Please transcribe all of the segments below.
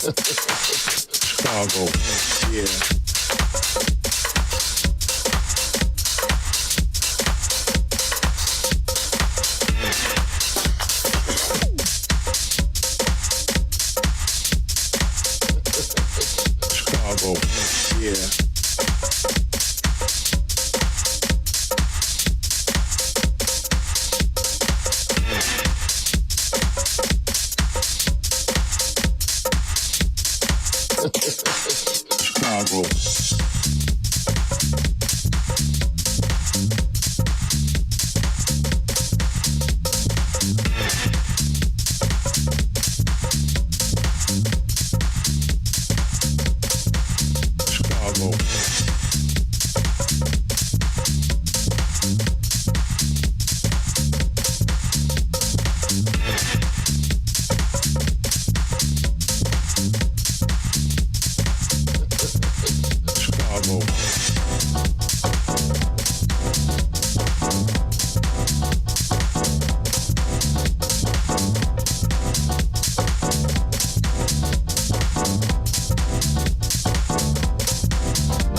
Chicago. Yeah. Chicago. Yeah. Chicago. Chicago. Chicago.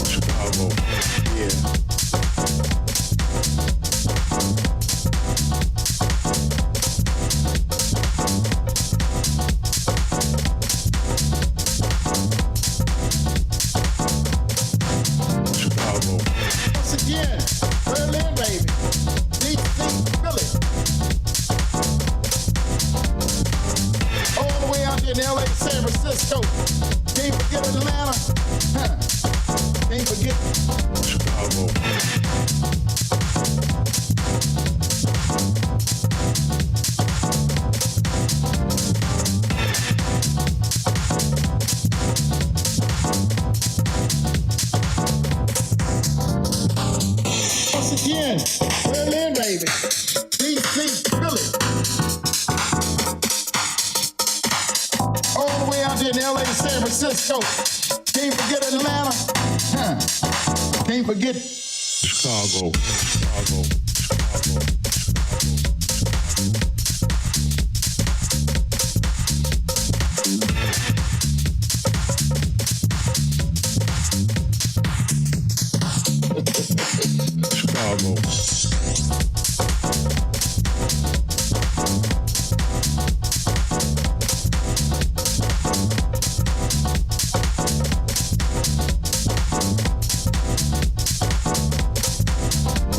Chicago. Yeah. Chicago. Once again, Berlin, baby. DC, Philly. All the way out there in LA, San Francisco. Can't forget Atlanta. Huh. Can't forget Chicago. once again, Berlin, baby. DC, Philly. All the way out there in LA, San Francisco. Can't forget Atlanta. Huh. Can't forget Chicago. Chicago. Chicago. Chicago.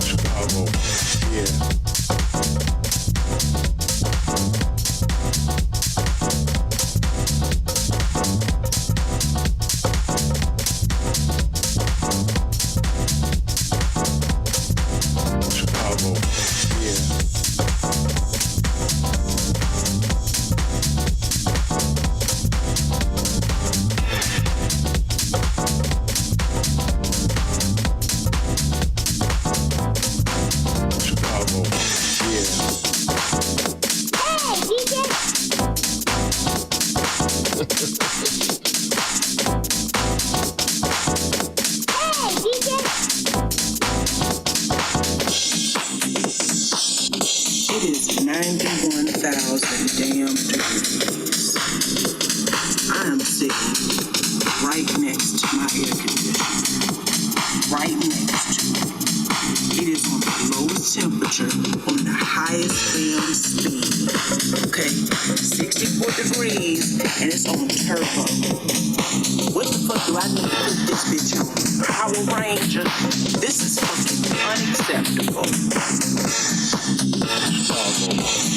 Chicago. Yeah. Chicago. Yeah. Chicago. Yeah. It is 91,000 damn degrees. I am sitting right next to my air conditioner. Right next to it. It is on the lowest temperature on the highest damn speed. Okay, 64 degrees and it's on turbo. What the fuck do I need to put this bitch on? Power Ranger? This is fucking unacceptable. Chicago.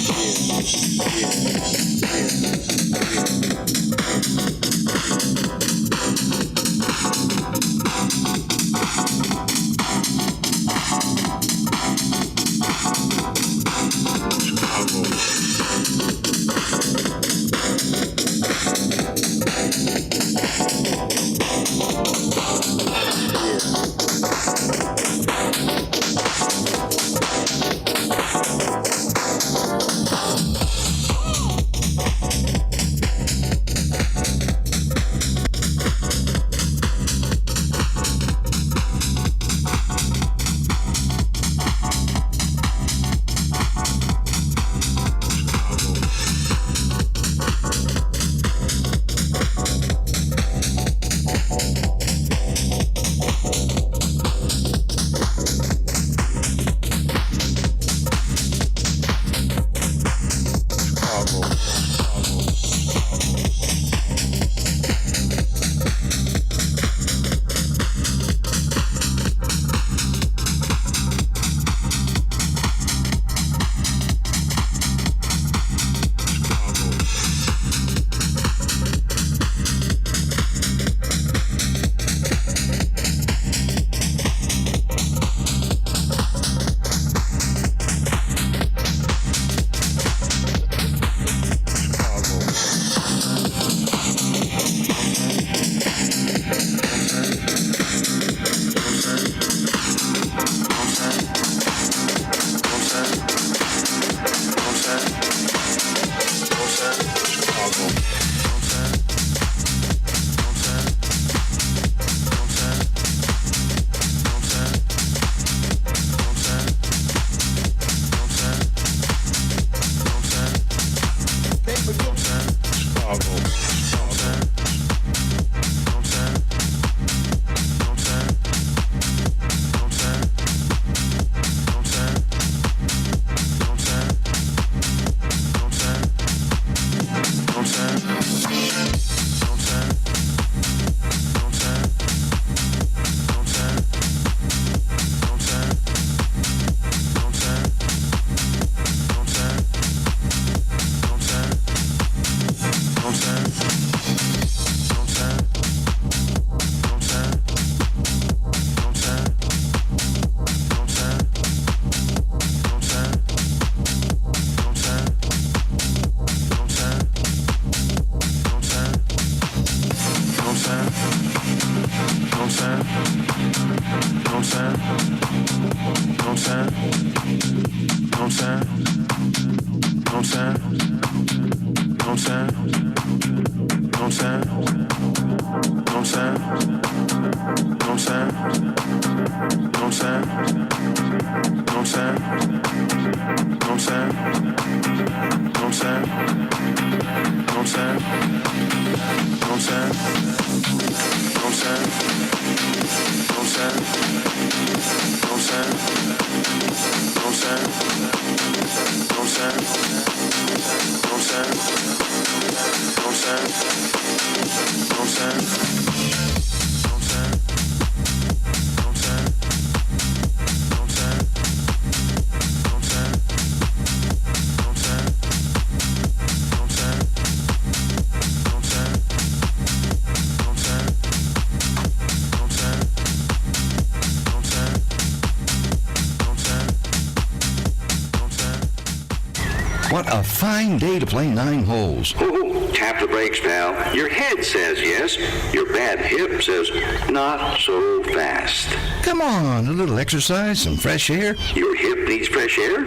What a fine day to play 9 holes. Oh, tap the brakes, pal. Your head says yes. Your bad hip says not so fast. Come on, a little exercise, some fresh air. Your hip needs fresh air?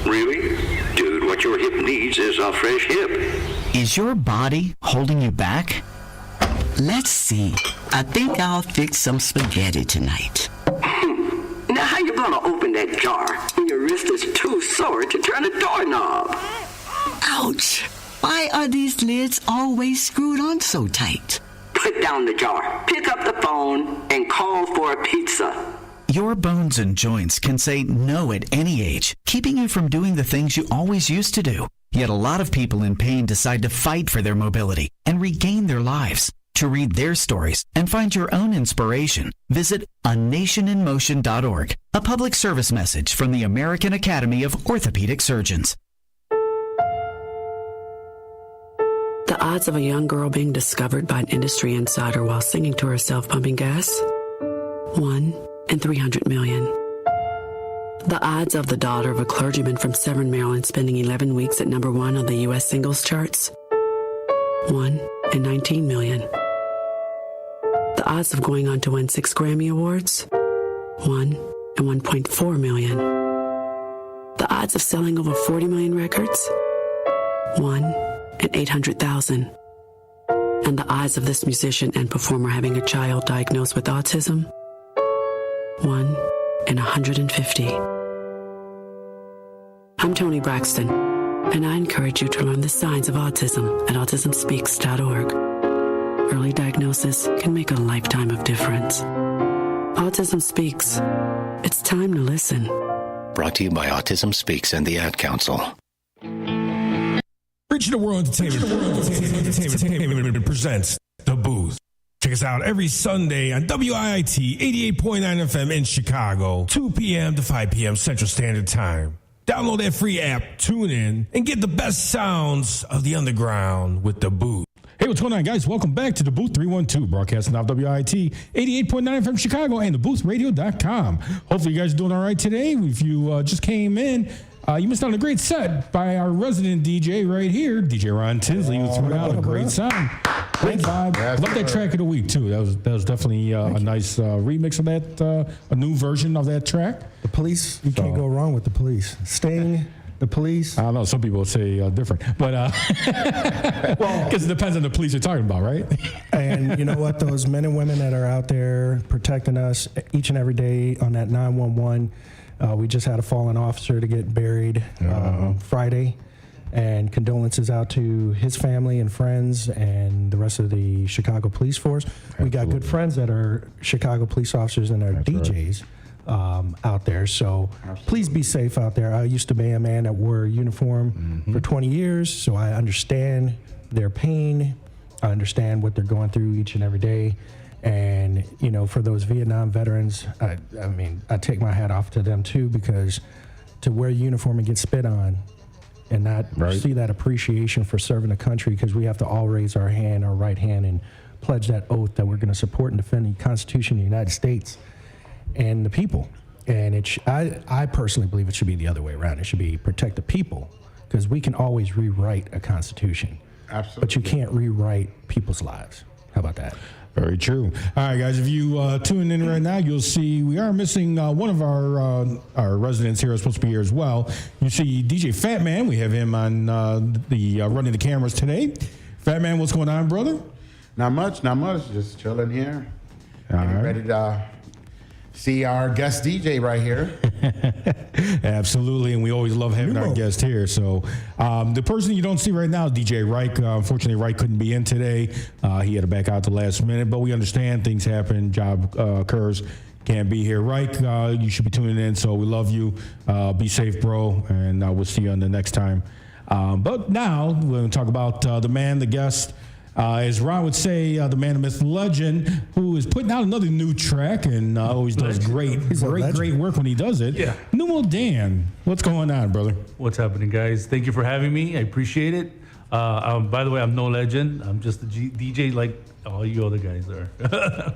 Really? Dude, what your hip needs is a fresh hip. Is your body holding you back? Let's see. I think I'll fix some spaghetti tonight. Now how you gonna open that jar when your wrist is too sore to turn a doorknob? Ouch! Why are these lids always screwed on so tight? Put down the jar, pick up the phone, and call for a pizza. Your bones and joints can say no at any age, keeping you from doing the things you always used to do. Yet a lot of people in pain decide to fight for their mobility and regain their lives. To read their stories and find your own inspiration, visit anationinmotion.org, a public service message from the American Academy of Orthopedic Surgeons. The odds of a young girl being discovered by an industry insider while singing to herself pumping gas? 1 in 300 million. The odds of the daughter of a clergyman from Severn, Maryland spending 11 weeks at number 1 on the U.S. singles charts? 1 in 19 million. The odds of going on to win 6 Grammy Awards? 1 in 1.4 million. The odds of selling over 40 million records? 1 in 800,000. And the odds of this musician and performer having a child diagnosed with autism? 1 in 150. I'm Toni Braxton, and I encourage you to learn the signs of autism at autismspeaks.org. Early diagnosis can make a lifetime of difference. Autism Speaks. It's time to listen. Brought to you by Autism Speaks and the Ad Council. Regional World Entertainment presents The Booth. Check us out every Sunday on WIIT 88.9 FM in Chicago, 2 p.m. to 5 p.m. Central Standard Time. Download that free app, tune in, and get the best sounds of the underground with The Booth. Hey, what's going on, guys? Welcome back to the DaBooth312, broadcasting off WIIT 88.9 FM Chicago and DaBoothRadio.com. Hopefully you guys are doing all right today. If you just came in, you missed out on a great set by our resident DJ right here, DJ Ron Tinsley, who threw out a great sound. Great vibe. Love that track of the week, too. That was definitely a nice remix of that, a new version of that track. The Police, you can't go wrong with The Police. Sting, The police? I don't know. Some people would say different, but well, because it depends on the police you're talking about, right? And you know what? Those men and women that are out there protecting us each and every day on that 911. We just had a fallen officer to get buried Friday, and condolences out to his family and friends and the rest of the Chicago police force. Absolutely. We got good friends that are Chicago police officers and are DJs. Out there, so please be safe out there. I used to be a man that wore a uniform for 20 years, so I understand their pain. I understand what they're going through each and every day. And, you know, for those Vietnam veterans, I mean, I take my hat off to them too, because to wear a uniform and get spit on and not see that appreciation for serving the country, because we have to all raise our right hand, and pledge that oath that we're going to support and defend the Constitution of the United States and the people. And I personally believe it should be the other way around. It should be protect the people, because we can always rewrite a constitution. Absolutely. But you can't rewrite people's lives. How about that? Very true. All right, guys, if you tune in right now, you'll see we are missing one of our residents here is supposed to be here as well. You see DJ Phatman. We have him on the running the cameras today. Phatman, what's going on, brother? Not much. Just chilling here. Ready to see our guest DJ right here. Absolutely, and we always love having our guest here. So the person you don't see right now is DJ Reich. Unfortunately, Reich couldn't be in today. He had to back out the last minute, but we understand things happen, job occurs, can't be here. Reich, you should be tuning in, so we love you. Be safe, bro, and we'll see you on the next time. But now we're going to talk about the man, the guest, as Ron would say, the man, the myth, legend, who is putting out another new track and always does great work when he does it. Yeah. Numo Dan, what's going on, brother? What's happening, guys? Thank you for having me. I appreciate it. By the way, I'm no legend. I'm just a DJ like all you other guys are.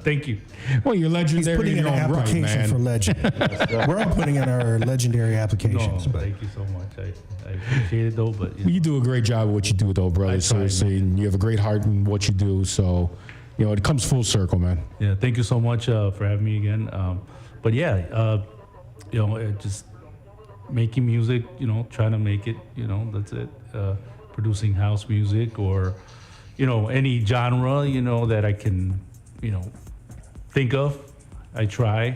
Thank you. Well, you're legendary. He's putting in an application for legend. We're all putting in our legendary applications. No, thank you so much. I appreciate it, though. But you do a great job of what you do, though, brother. Seriously, and you have a great heart in what you do. So, you know, it comes full circle, man. Yeah, thank you so much for having me again. But yeah, you know, just making music. You know, trying to make it. You know, that's it. Producing house music or, you know, any genre, you know, that I can, you know, think of. I try,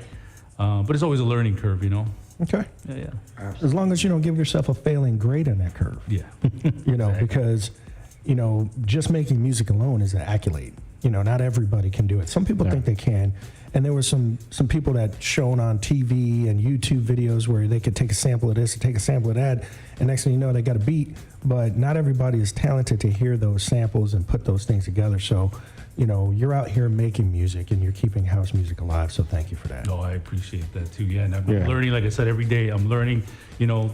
but it's always a learning curve, you know. Okay. Yeah. As long as you don't give yourself a failing grade on that curve. Yeah. You know, because, you know, just making music alone is an accolade. You know, not everybody can do it. Some people think they can. And there were some people that shown on TV and YouTube videos where they could take a sample of this and take a sample of that, and next thing you know, they got a beat. But not everybody is talented to hear those samples and put those things together. So, you know, you're out here making music and you're keeping house music alive. So thank you for that. No, I appreciate that too. Yeah, and I'm learning, like I said, every day. I'm learning, you know,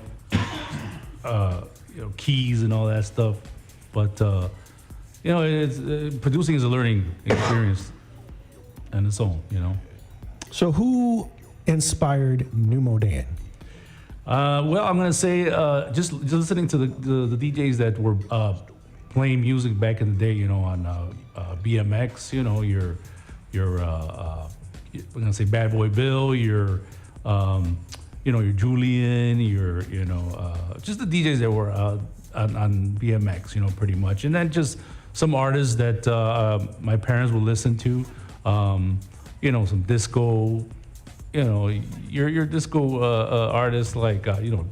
keys and all that stuff. But you know, it's producing is a learning experience. And its own, you know. So who inspired Numo Dan? Well, I'm gonna say just listening to the DJs that were playing music back in the day, you know, on BMX, you know, your I'm gonna say Bad Boy Bill, your you know, your Julian, your just the DJs that were on BMX, you know, pretty much, and then just some artists that my parents would listen to. You know, some disco, you know, your disco artists like, you know,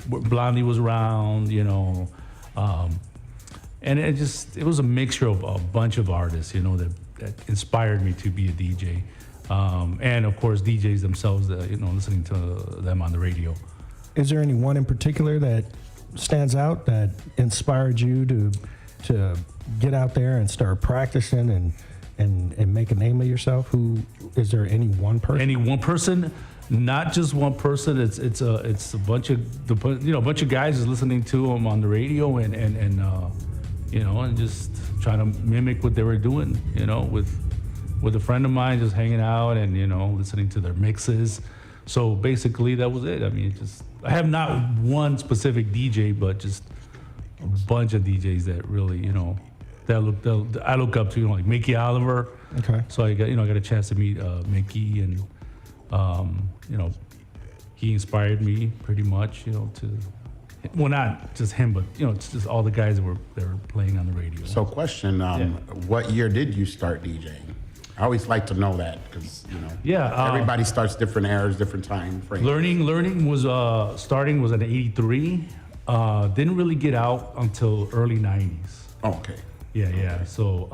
Blondie was around, you know, and it was a mixture of a bunch of artists, you know, that inspired me to be a DJ. And of course, DJs themselves, you know, listening to them on the radio. Is there anyone in particular that stands out that inspired you to get out there and start practicing and make a name of yourself? Who is there? Any one person? Any one person? Not just one person. It's a bunch of guys is listening to them on the radio and you know, and just trying to mimic what they were doing. You know, with a friend of mine, just hanging out and, you know, listening to their mixes. So basically, that was it. I mean, I have not one specific DJ, but just a bunch of DJs that really, you know, that I look up to, you know, like Mickey Oliver. Okay. So I got a chance to meet Mickey, and you know, he inspired me pretty much, you know, to well, not just him, but it's just all the guys that were playing on the radio. So, question: what year did you start DJing? I always like to know that because everybody starts different eras, different time frames. Learning was starting was in '83. Didn't really get out until early '90s. Oh, okay. Yeah. So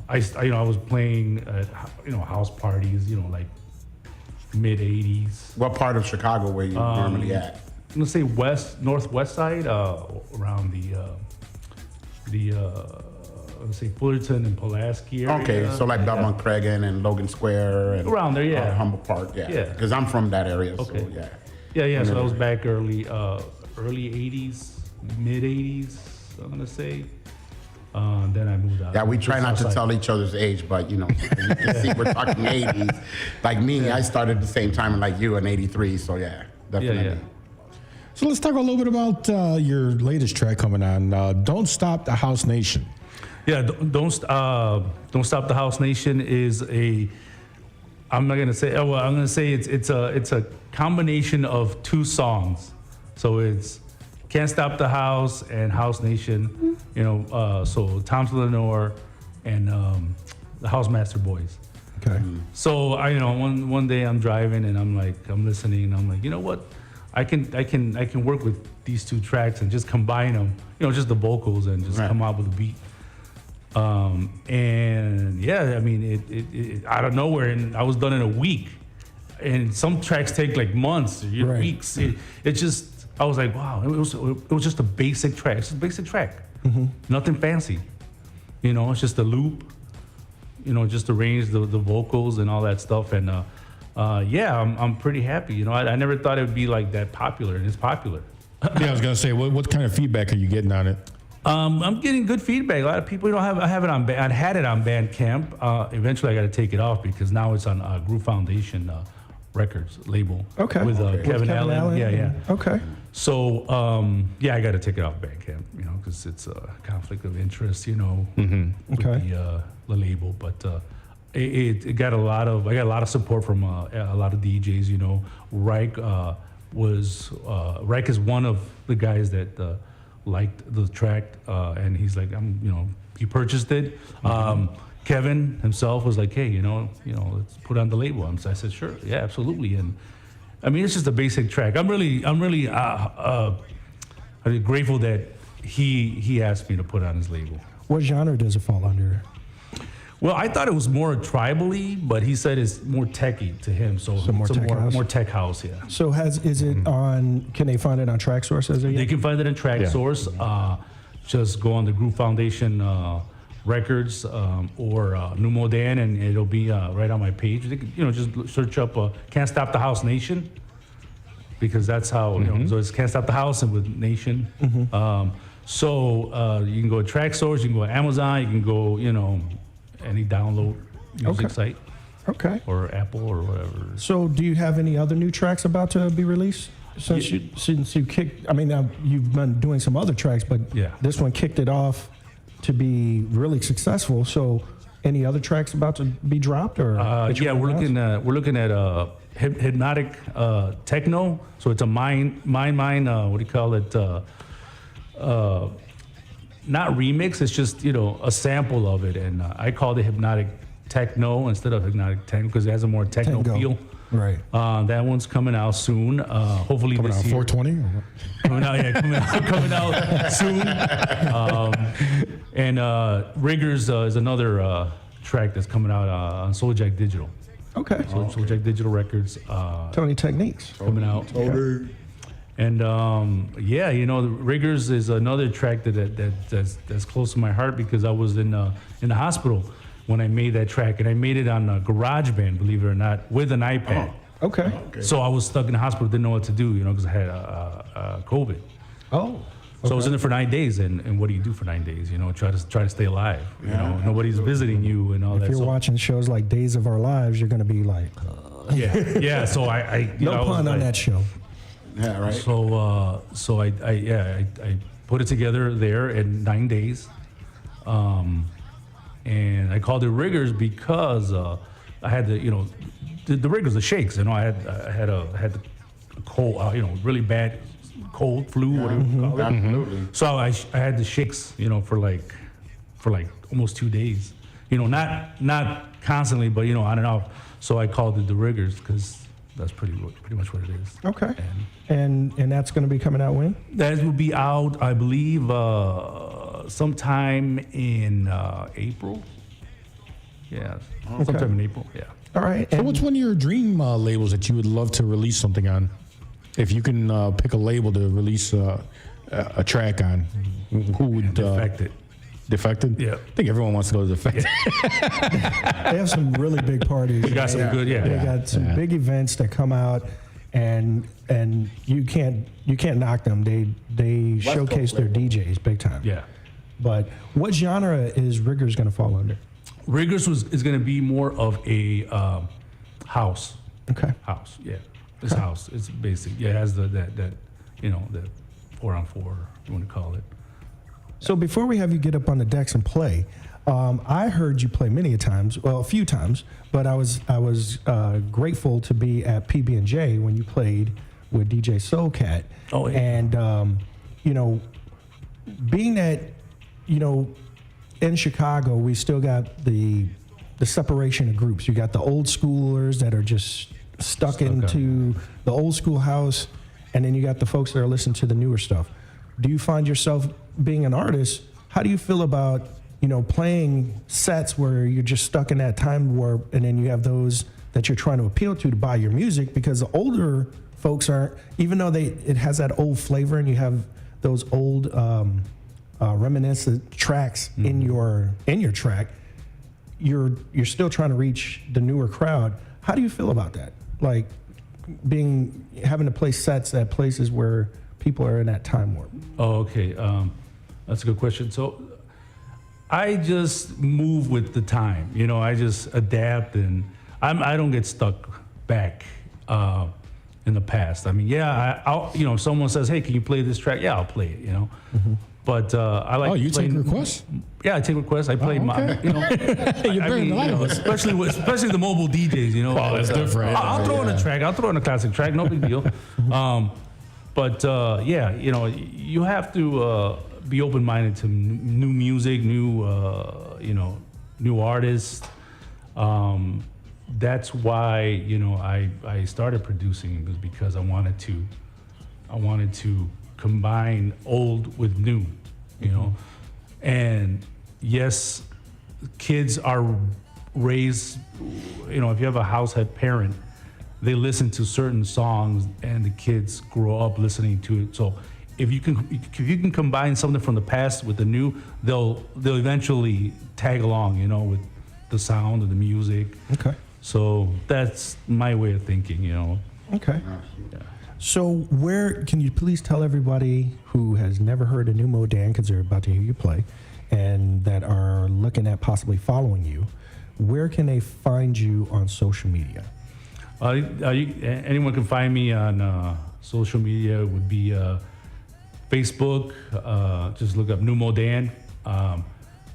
I was playing at house parties, like mid '80s. What part of Chicago were you normally at? I'm gonna say northwest side, around let's say Fullerton and Pulaski area. Okay, so like Belmont Cragen and Logan Square and around there, yeah. Humboldt Park, yeah. Because I'm from that area, okay. So yeah. So I was back early '80s, mid '80s. I'm gonna say. Then I moved out. Yeah, we try not to tell each other's age, but you can see we're talking '80s. Like me, I started the same time like you in '83, so yeah, definitely. Yeah. So let's talk a little bit about your latest track coming on, "Don't Stop the House Nation." Yeah, don't stop the House Nation is a. I'm not gonna say. I'm gonna say it's a combination of two songs, so it's Can't Stop the House and House Nation. So Tom Lenore and the Housemaster Boys. Okay. So one day I'm driving and I'm listening and I'm like, you know what, I can work with these two tracks and just combine them, just the vocals and just come out with a beat. And yeah, I mean, it out of nowhere, and I was done in a week. And some tracks take like months, weeks. It just, I was like, wow, it was just a basic track. It's a basic track, nothing fancy. It's just a loop. Just arrange the vocals and all that stuff. And I'm pretty happy. I never thought it would be like that popular, and it's popular. Yeah, I was gonna say, what kind of feedback are you getting on it? I'm getting good feedback. A lot of people, I had it on Bandcamp. Eventually, I got to take it off because now it's on Groove Foundation Records label. Okay. With Kevin Allen. Yeah. Okay. So I got to take it off Bandcamp, because it's a conflict of interest, with the label. But it got I got a lot of support from a lot of DJs. Reich Reich is one of the guys that liked the track, and he's like, he purchased it. Kevin himself was like, hey, let's put it on the label. So I said, sure, yeah, absolutely. And I mean, it's just a basic track. I'm really grateful that he asked me to put it on his label. What genre does it fall under? Well, I thought it was more tribally, but he said it's more techy to him. So more tech house? More tech house, yeah. So is it on, can they find it on TrackSource? They can find it on TrackSource. Just go on the Groove Foundation Records or Numo Dan, and it'll be right on my page. They can, just search up Can't Stop the House Nation, because that's how, so it's Can't Stop the House and with Nation. So you can go to TrackSource, you can go to Amazon, you can go, any download music site. Okay. Or Apple or whatever. So do you have any other new tracks about to be released? Since you kicked, I mean, now you've been doing some other tracks, but this one kicked it off to be really successful. So any other tracks about to be dropped, or? We're looking at hypnotic techno. So it's a mind. What do you call it? Not remix. It's just a sample of it, and I called it hypnotic techno instead of hypnotic techno because it has a more techno feel. Right. That one's coming out soon. Hopefully coming this out year. 420. Coming out soon. And Riggers is another track that's coming out on Souljack Digital. Okay. Souljack Digital Records. Tony Techniques coming out. Tony. And the Riggers is another track that's close to my heart because I was in the hospital when I made that track, and I made it on GarageBand, believe it or not, with an iPad. Oh, okay. So I was stuck in the hospital, didn't know what to do, because I had COVID. Oh. Okay. So I was in there for 9 days, and what do you do for 9 days? Try to stay alive. Nobody's visiting you and all that. If you're watching shows like Days of Our Lives, you're going to be like, yeah. So I no pun on that show. Yeah, right. So I put it together there in 9 days, and I called it Riggers because I had the Riggers, the shakes. I had a cold, really bad cold, flu, whatever you call it. Absolutely. So I had the shakes, for like almost 2 days. Not constantly, but on and off. So I called it the Riggers because that's pretty much what it is. Okay. And that's going to be coming out when? That will be out, I believe, sometime in April. Yeah, sometime in April. Yeah. All right. So what's one of your dream labels that you would love to release something on? If you can pick a label to release a track on, who would? Defected. Defected? Yeah. I think everyone wants to go to Defected. They have some really big parties. They got some good, They got some big events that come out, and you can't knock them. They showcase their DJs big time. Yeah. But what genre is Riggers going to fall under? Riggers is going to be more of a house. Okay. House, yeah. It's house. It's basic. Yeah, it has that the 4-on-4, you want to call it. So before we have you get up on the decks and play, I heard you play many times, well, a few times, but I was grateful to be at PB&J when you played with DJ Soulcat. Oh, yeah. And, being that, in Chicago, we still got the separation of groups. You got the old schoolers that are just stuck into the old school house, and then you got the folks that are listening to the newer stuff. Do you find yourself being an artist? How do you feel about playing sets where you're just stuck in that time warp, and then you have those that you're trying to appeal to buy your music? Because the older folks aren't, even though it has that old flavor, and you have those old reminiscent tracks in your track, you're still trying to reach the newer crowd. How do you feel about that? Like having to play sets at places where people are in that time warp. Oh, okay. That's a good question. So I just move with the time. I just adapt, and I don't get stuck back in the past. I mean, I'll if someone says, "Hey, can you play this track?" Yeah, I'll play it. Mm-hmm. But I like. Oh, you take requests? Yeah, I take requests. I play my. You're bringing a lot of us. especially the mobile DJs. Oh, that's different. I'll throw in a track. I'll throw in a classic track. No big deal. But you have to be open-minded to new music, new artists. That's why I started producing, was because I wanted to combine old with new, and yes, kids are raised. If you have a househead parent, they listen to certain songs, and the kids grow up listening to it. So if you can combine something from the past with the new, they'll eventually tag along, with the sound and the music. Okay. So that's my way of thinking, Okay. Yeah. So where can you please tell everybody who has never heard of Numo Dan, because they're about to hear you play, and that are looking at possibly following you, where can they find you on social media? Anyone can find me on social media. It would be Facebook. Just look up Numo Dan. I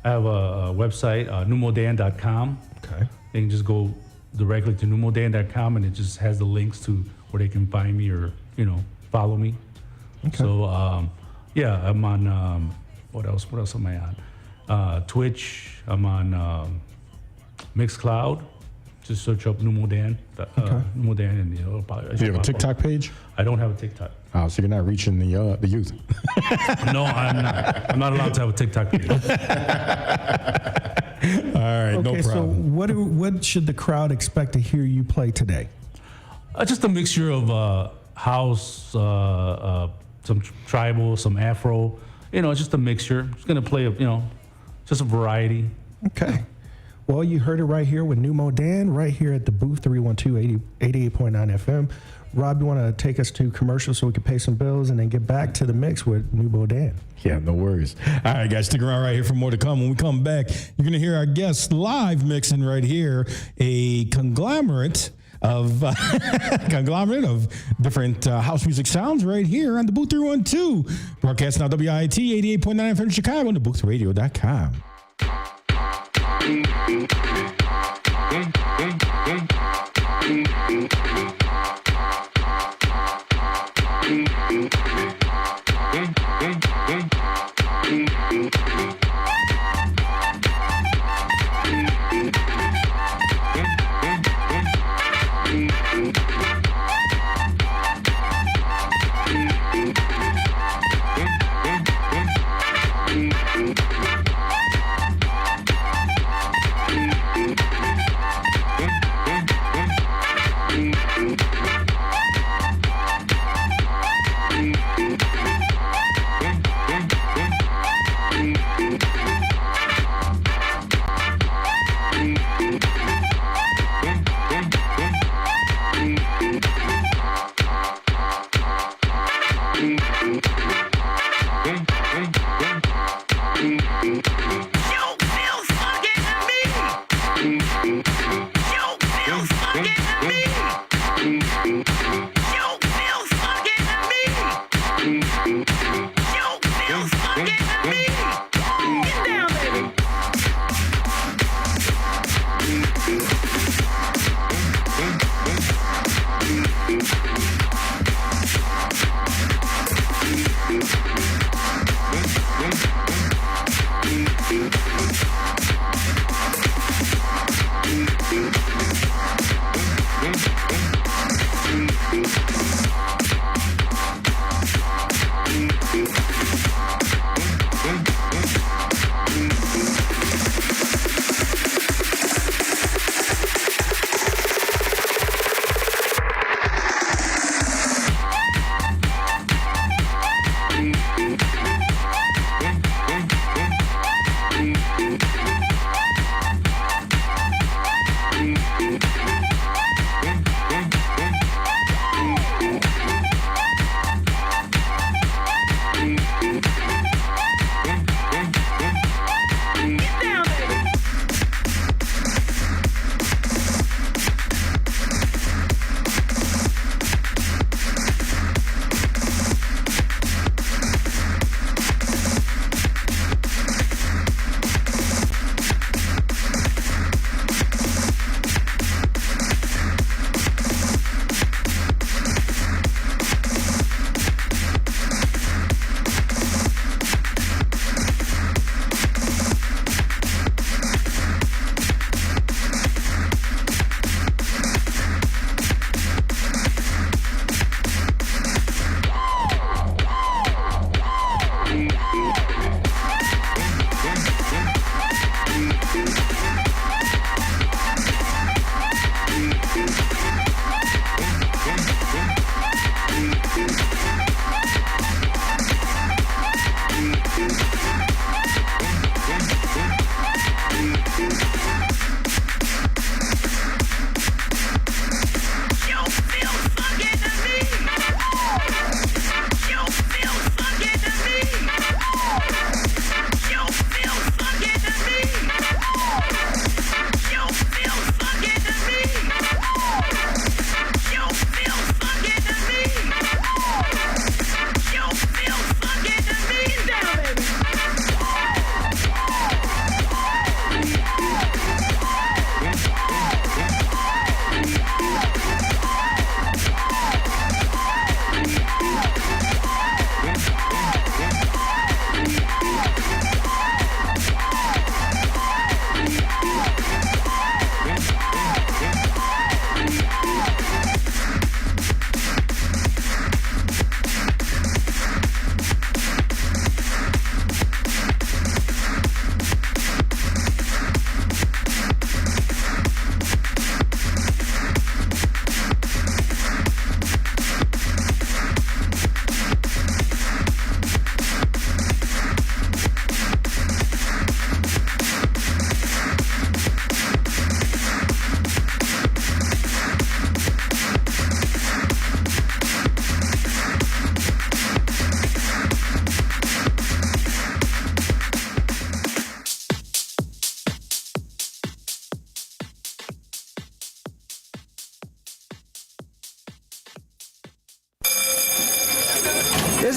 have a website, numodan.com. Okay. They can just go directly to numodan.com, and it just has the links to where they can find me or follow me. Okay. So I'm on what else am I on? Twitch. I'm on Mixcloud. Just search up Numo Dan. Numo Dan, and it'll probably. Do you have a TikTok page? I don't have a TikTok. Oh, so you're not reaching the youth. No, I'm not. I'm not allowed to have a TikTok page. All right, no problem. So what should the crowd expect to hear you play today? Just a mixture of house, some tribal, some Afro. Just a mixture. Just gonna play just a variety. Okay. Well, you heard it right here with Numo Dan, right here at the DaBooth312 88.9 FM. Rob, you want to take us to commercial so we can pay some bills and then get back to the mix with Numo Dan? Yeah, no worries. All right, guys, stick around right here for more to come. When we come back, you're going to hear our guest live mixing right here, a conglomerate of different house music sounds right here on the DaBooth312. Broadcasting on WIT 88.9 FM Chicago and DaBoothRadio.com.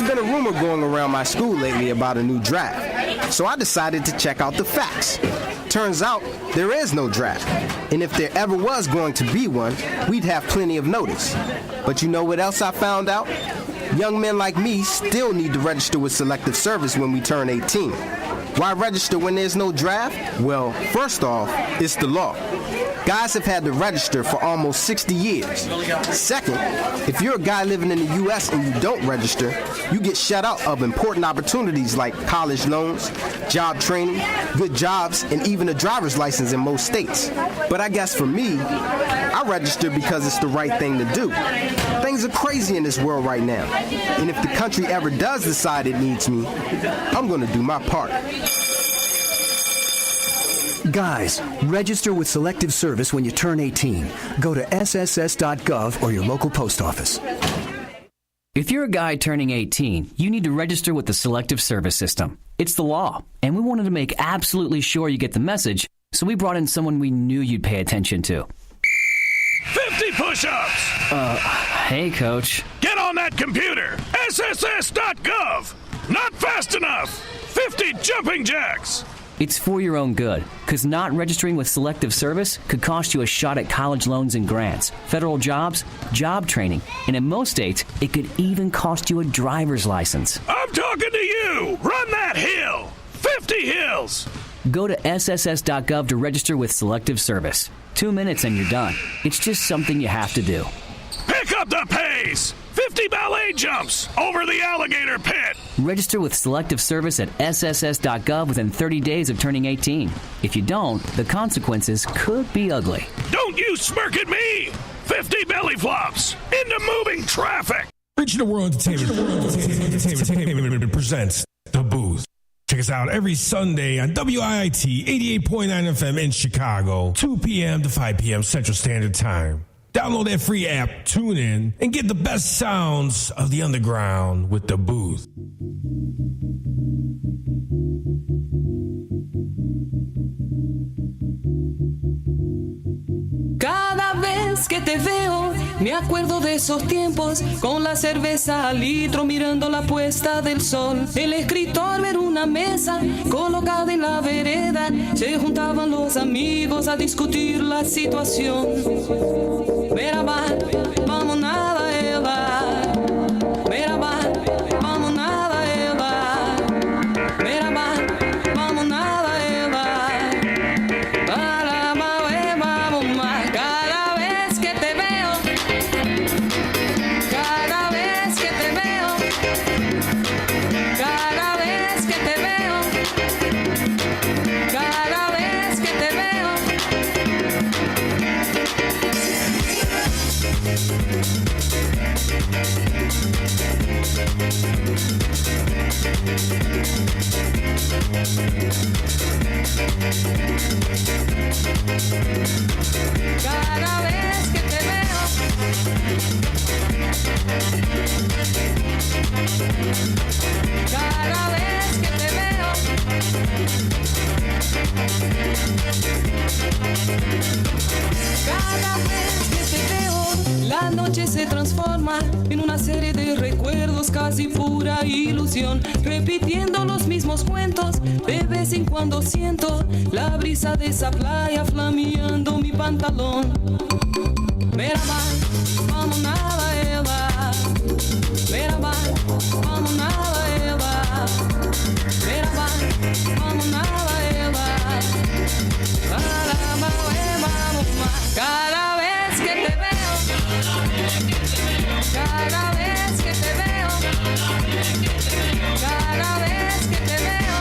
been a rumor going around my school lately about a new draft, so I decided to check out the facts. Turns out there is no draft, and if there ever was going to be one, we'd have plenty of notice. But you know what else I found out? Young men like me still need to register with Selective Service when we turn 18. Why register when there's no draft? Well, first off, it's the law. Guys have had to register for almost 60 years. Second, if you're a guy living in the U.S. and you don't register, you get shut out of important opportunities like college loans, job training, good jobs, and even a driver's license in most states. But I guess for me, I register because it's the right thing to do. Things are crazy in this world right now, and if the country ever does decide it needs me, I'm going to do my part. Guys, register with Selective Service when you turn 18. Go to sss.gov or your local post office. If you're a guy turning 18, you need to register with the Selective Service System. It's the law, and we wanted to make absolutely sure you get the message, so we brought in someone we knew you'd pay attention to. 50 push-ups! Hey, Coach. Get on that computer! sss.gov! Not fast enough! 50 jumping jacks! It's for your own good, because not registering with Selective Service could cost you a shot at college loans and grants, federal jobs, job training, and in most states, it could even cost you a driver's license. I'm talking to you! Run that hill! 50 hills! Go to sss.gov to register with Selective Service. 2 minutes and you're done. It's just something you have to do. Pick up the pace! 50 ballet jumps over the alligator pit! Register with Selective Service at sss.gov within 30 days of turning 18. If you don't, the consequences could be ugly. Don't you smirk at me! 50 belly flops into moving traffic! Regional World Entertainment presents The Booth. Check us out every Sunday on WIIT 88.9 FM in Chicago, 2 p.m. to 5 p.m. Central Standard Time. Download that free app, tune in, and get the best sounds of the underground with The Booth. Cada vez que te veo, me acuerdo de esos tiempos, con la cerveza al litro mirando la puesta del sol. El escritor era una mesa colocada en la vereda, se juntaban los amigos a discutir la situación. Merhaba, vamos nada ela. Merhaba, vamos nada ela. Merhaba, vamos nada ela. Vamos más. Cada vez que te veo, cada vez que te veo, cada vez que te veo, cada vez que te veo. Cada vez que te veo, cada vez que te veo, cada vez que te veo, la noche se transforma en una serie de recuerdos, casi pura ilusión, repitiendo los mismos cuentos. De vez en cuando siento la brisa de esa playa flameando mi pantalón. Merhaba, vamos nada ela. Merhaba, vamos nada ela. Merhaba, vamos nada ela. Vamos más. Cada vez que te veo, cada vez que te veo, cada vez que te veo,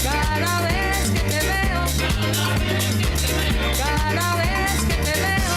cada vez que te veo, cada vez que te veo.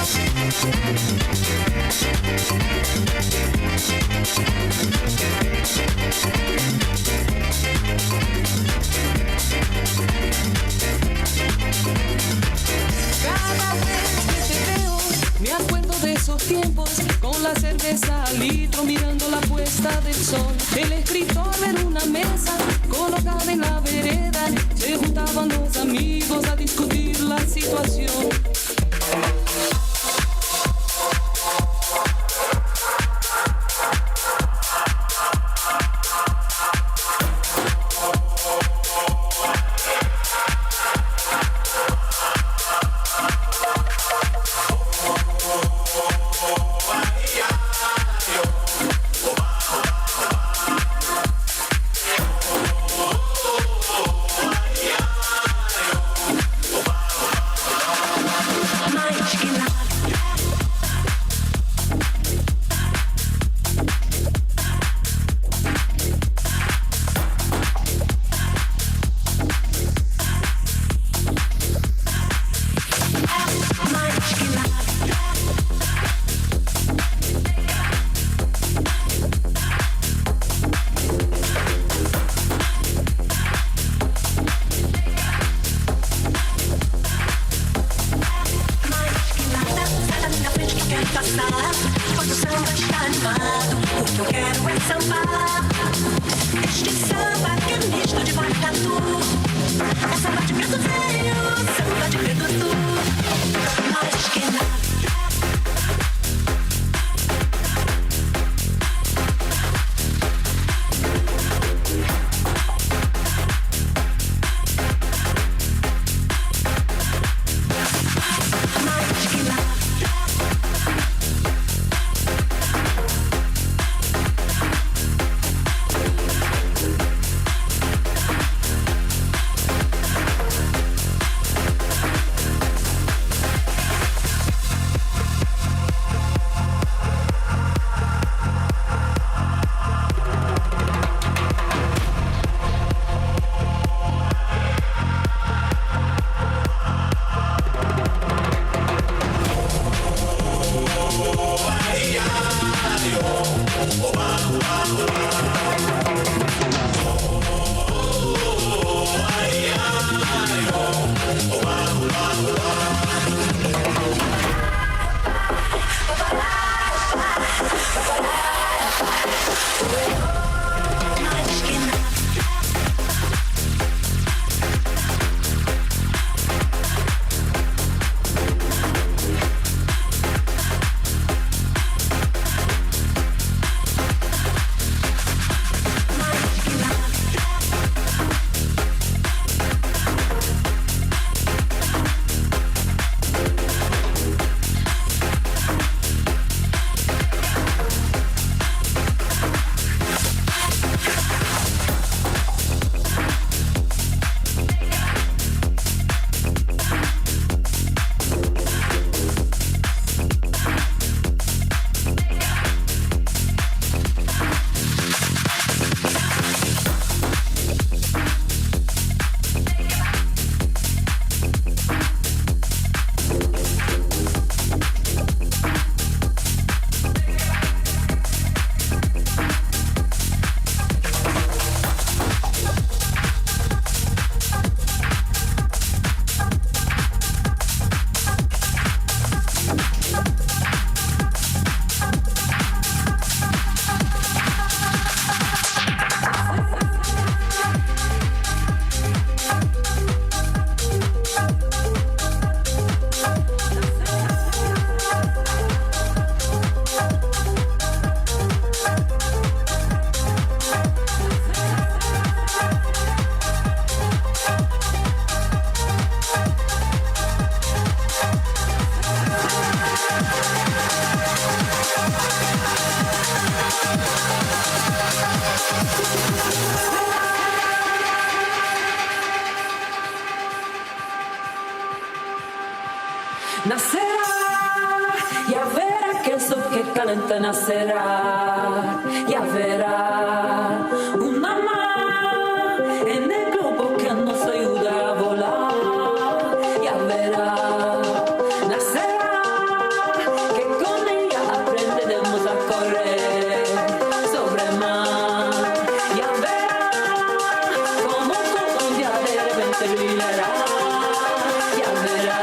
Cada vez que te veo, me acuerdo de esos tiempos, con la cerveza al litro mirando la puesta del sol. El escritor en una mesa colocada en la vereda, se juntaban los amigos a discutir la situación. nacerá, ya verá que eso que calienta nacerá, ya verá una más en el globo que nos ayuda a volar, ya verá, nacerá, que con ella aprenderemos a correr sobre el mar, ya verá como todo un día de repente brillará, ya verá.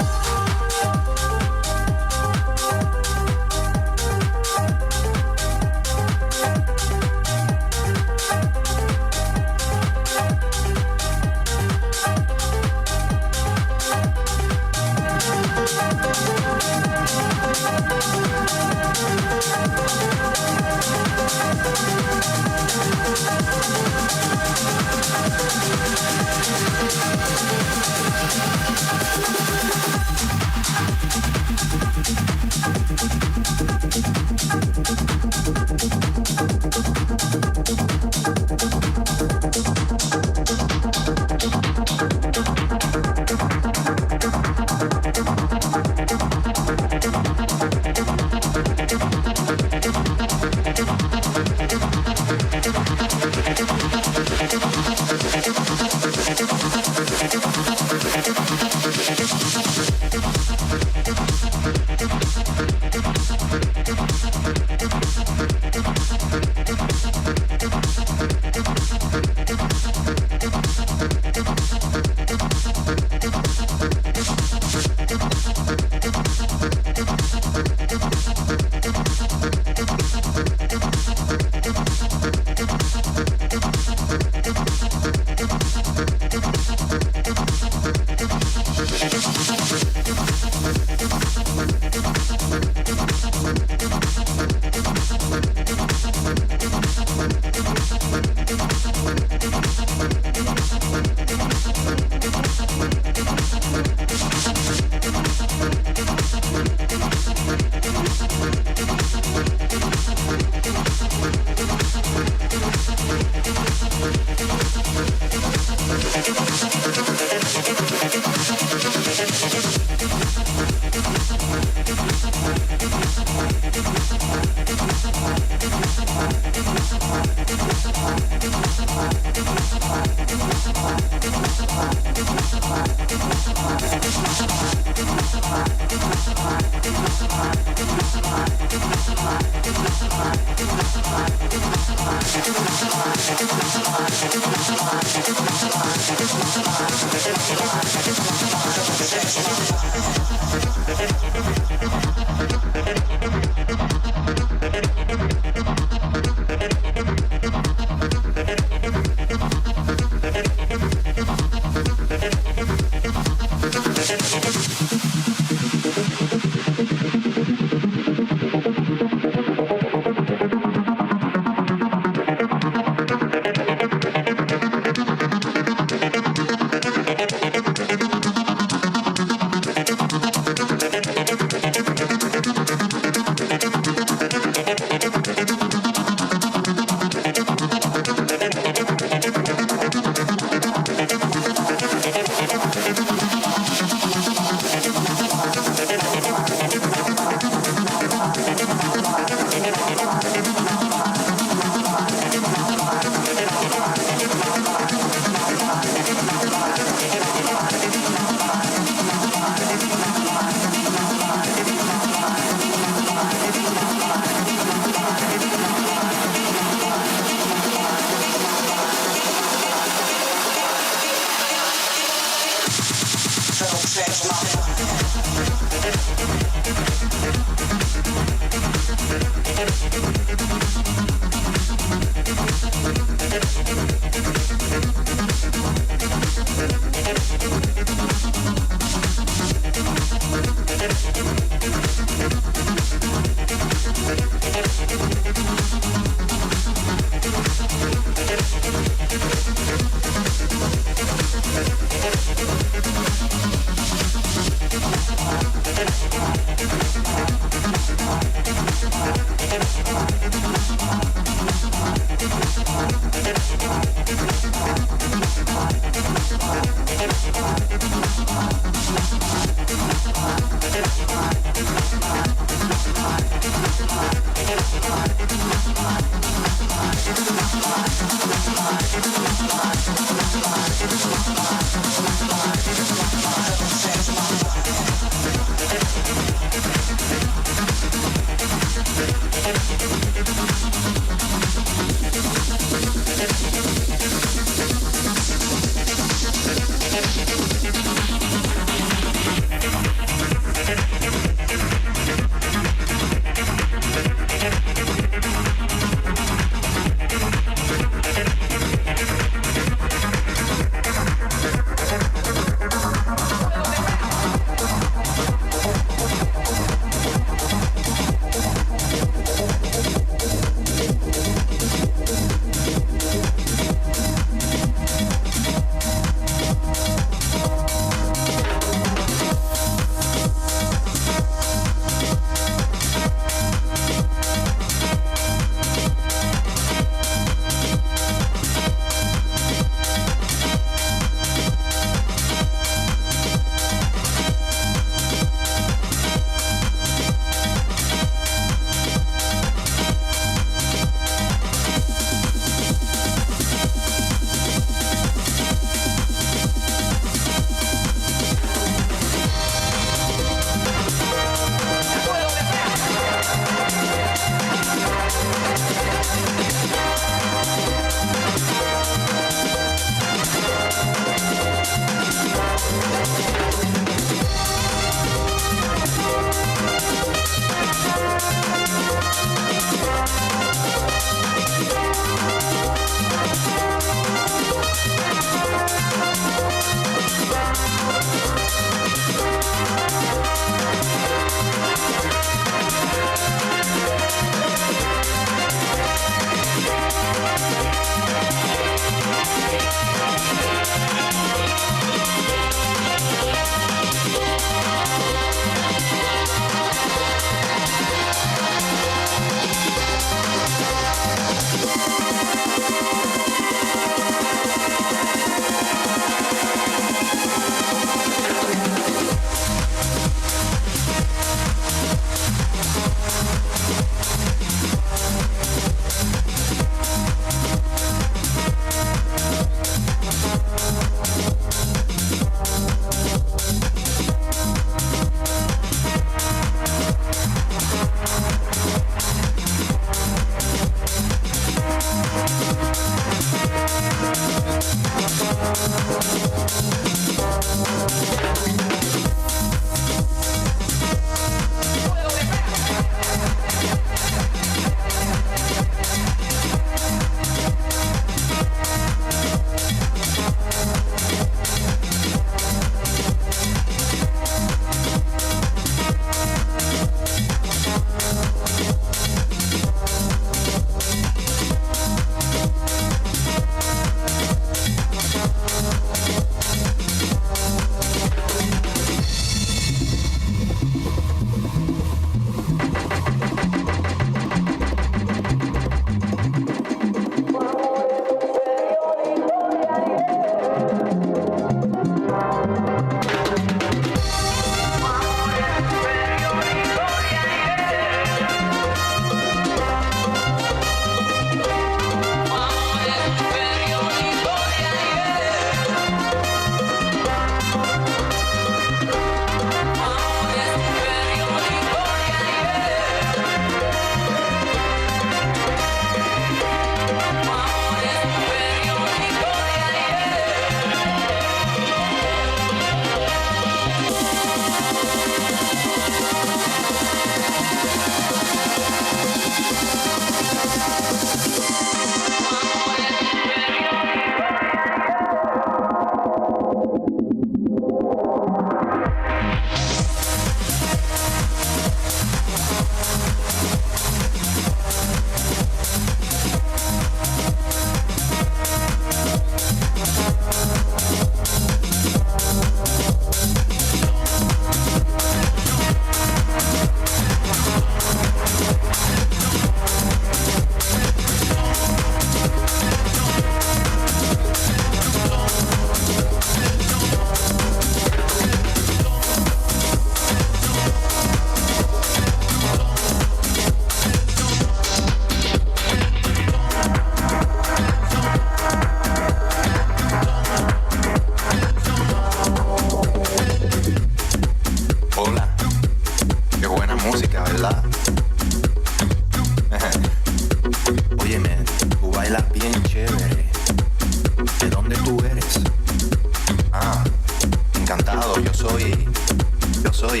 soy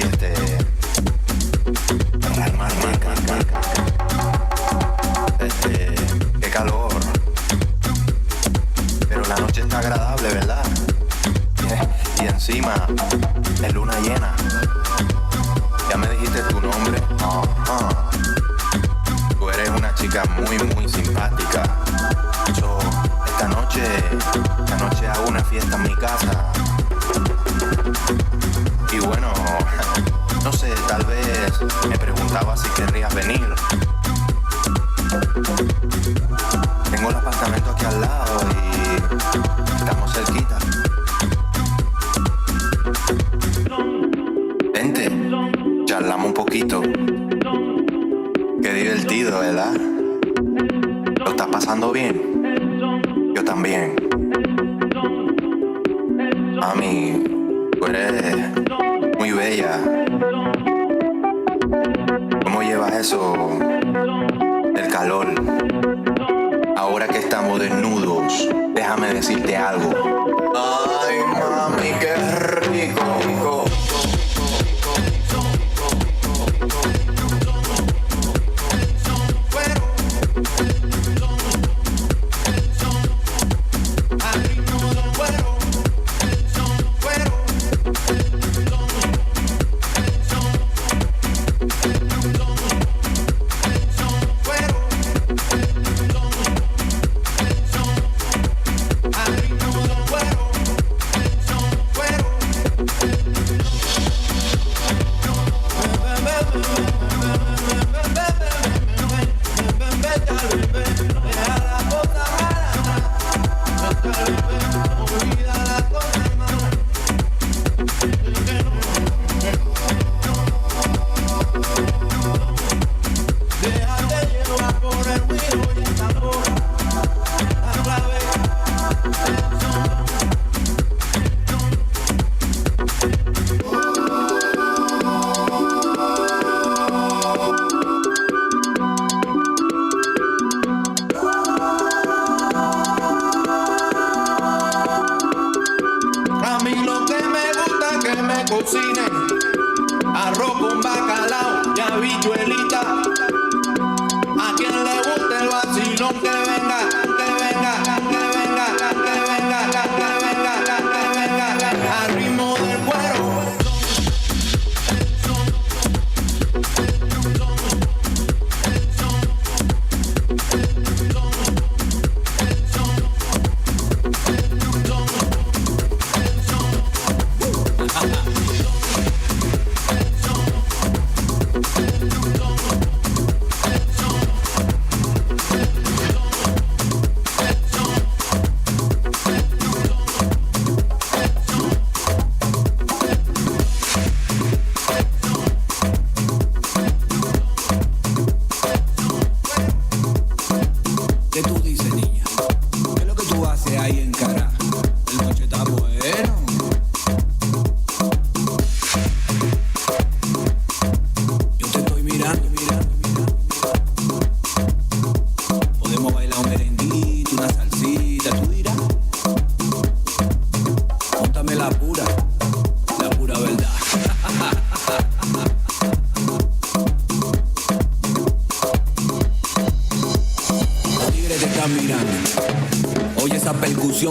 qué calor. Pero la noche está agradable, ¿verdad? Y encima es luna llena. Ya me dijiste tu nombre. Tú eres una chica muy, muy simpática. Esta noche hago una fiesta en mi casa. Y bueno, no sé, tal vez me preguntaba si querrías venir. Tengo el apartamento aquí al lado y estamos cerquita. Vente, charlamos un poquito. Qué divertido, ¿verdad? ¿Lo estás pasando bien? Yo también. Mami, tú eres muy bella. ¿Cómo llevas eso del calor? Ahora que estamos desnudos, déjame decirte algo. Ay, mami, qué rico.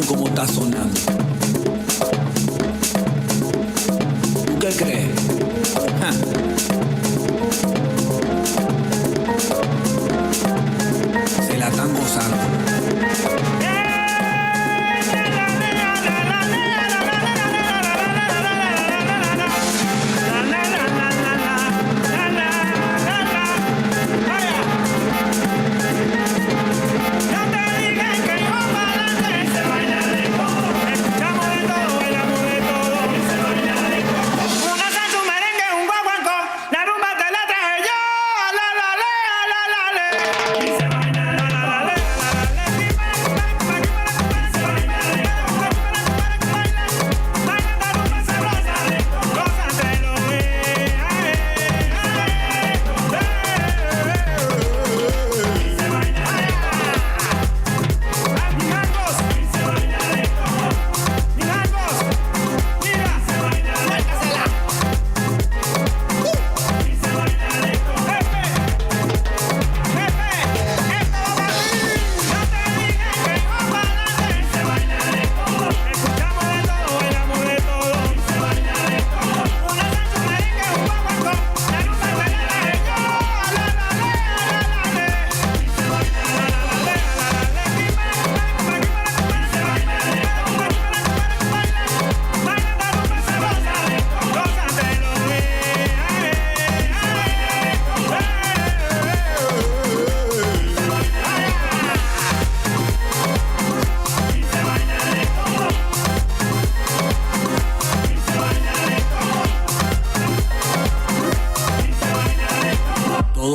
Como está sonando. ¿Tú qué crees? Se la están gozando. Una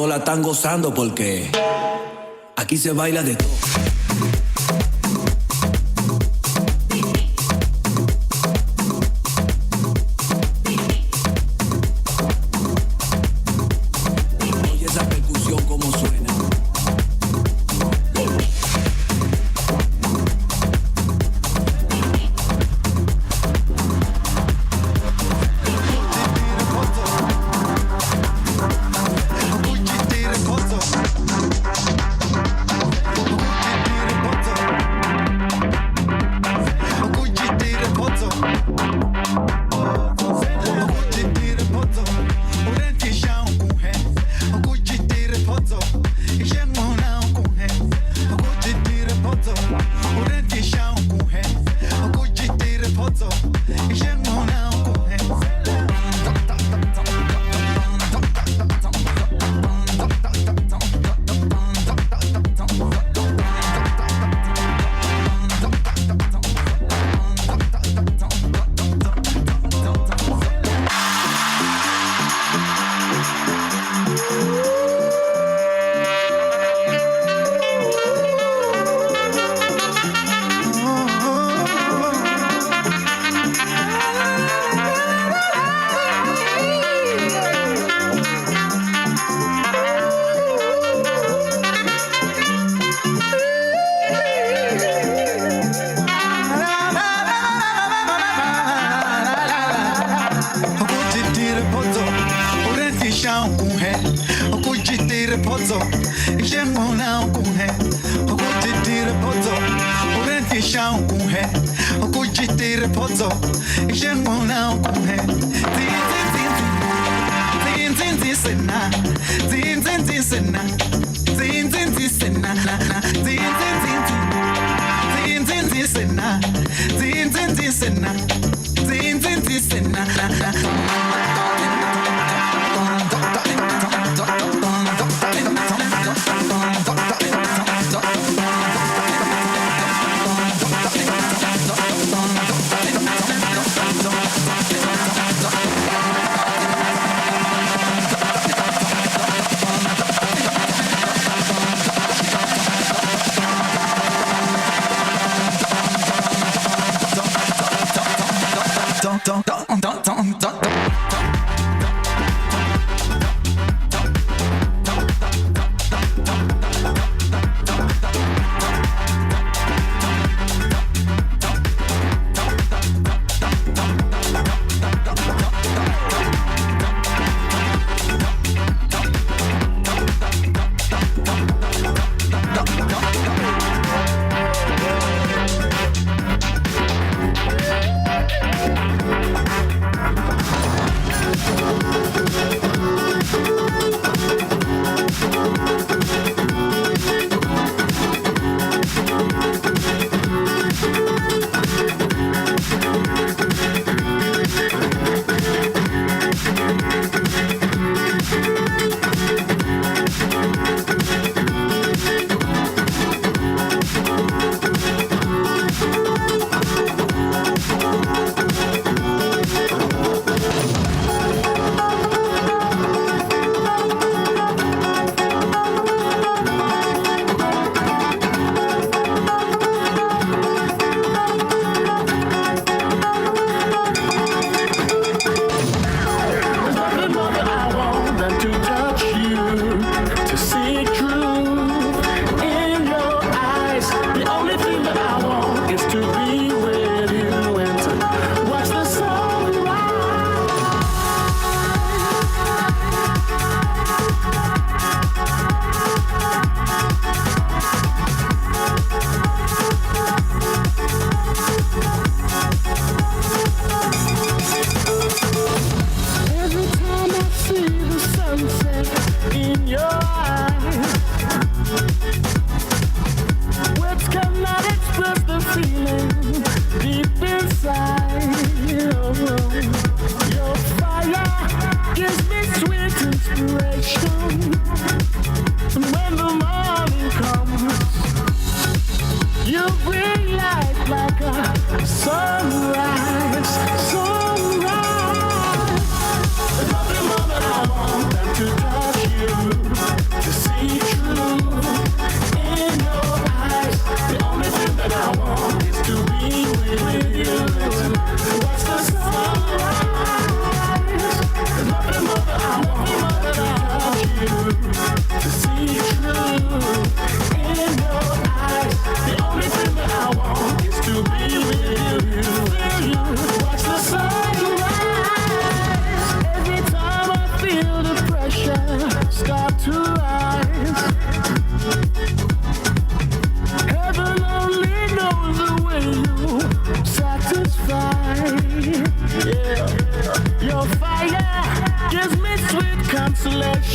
la están gozando porque aquí se baila de todo. Oye esa percusión como suena.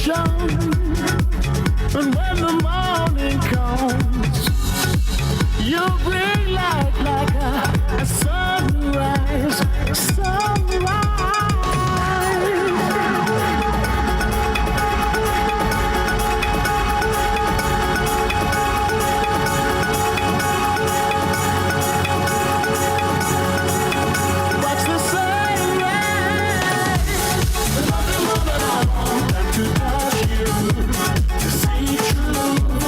ocean. And when the morning comes, you'll bring light like a sunrise, sunrise. Watch the sunrise. Nothing more than I want than to touch you, to see true.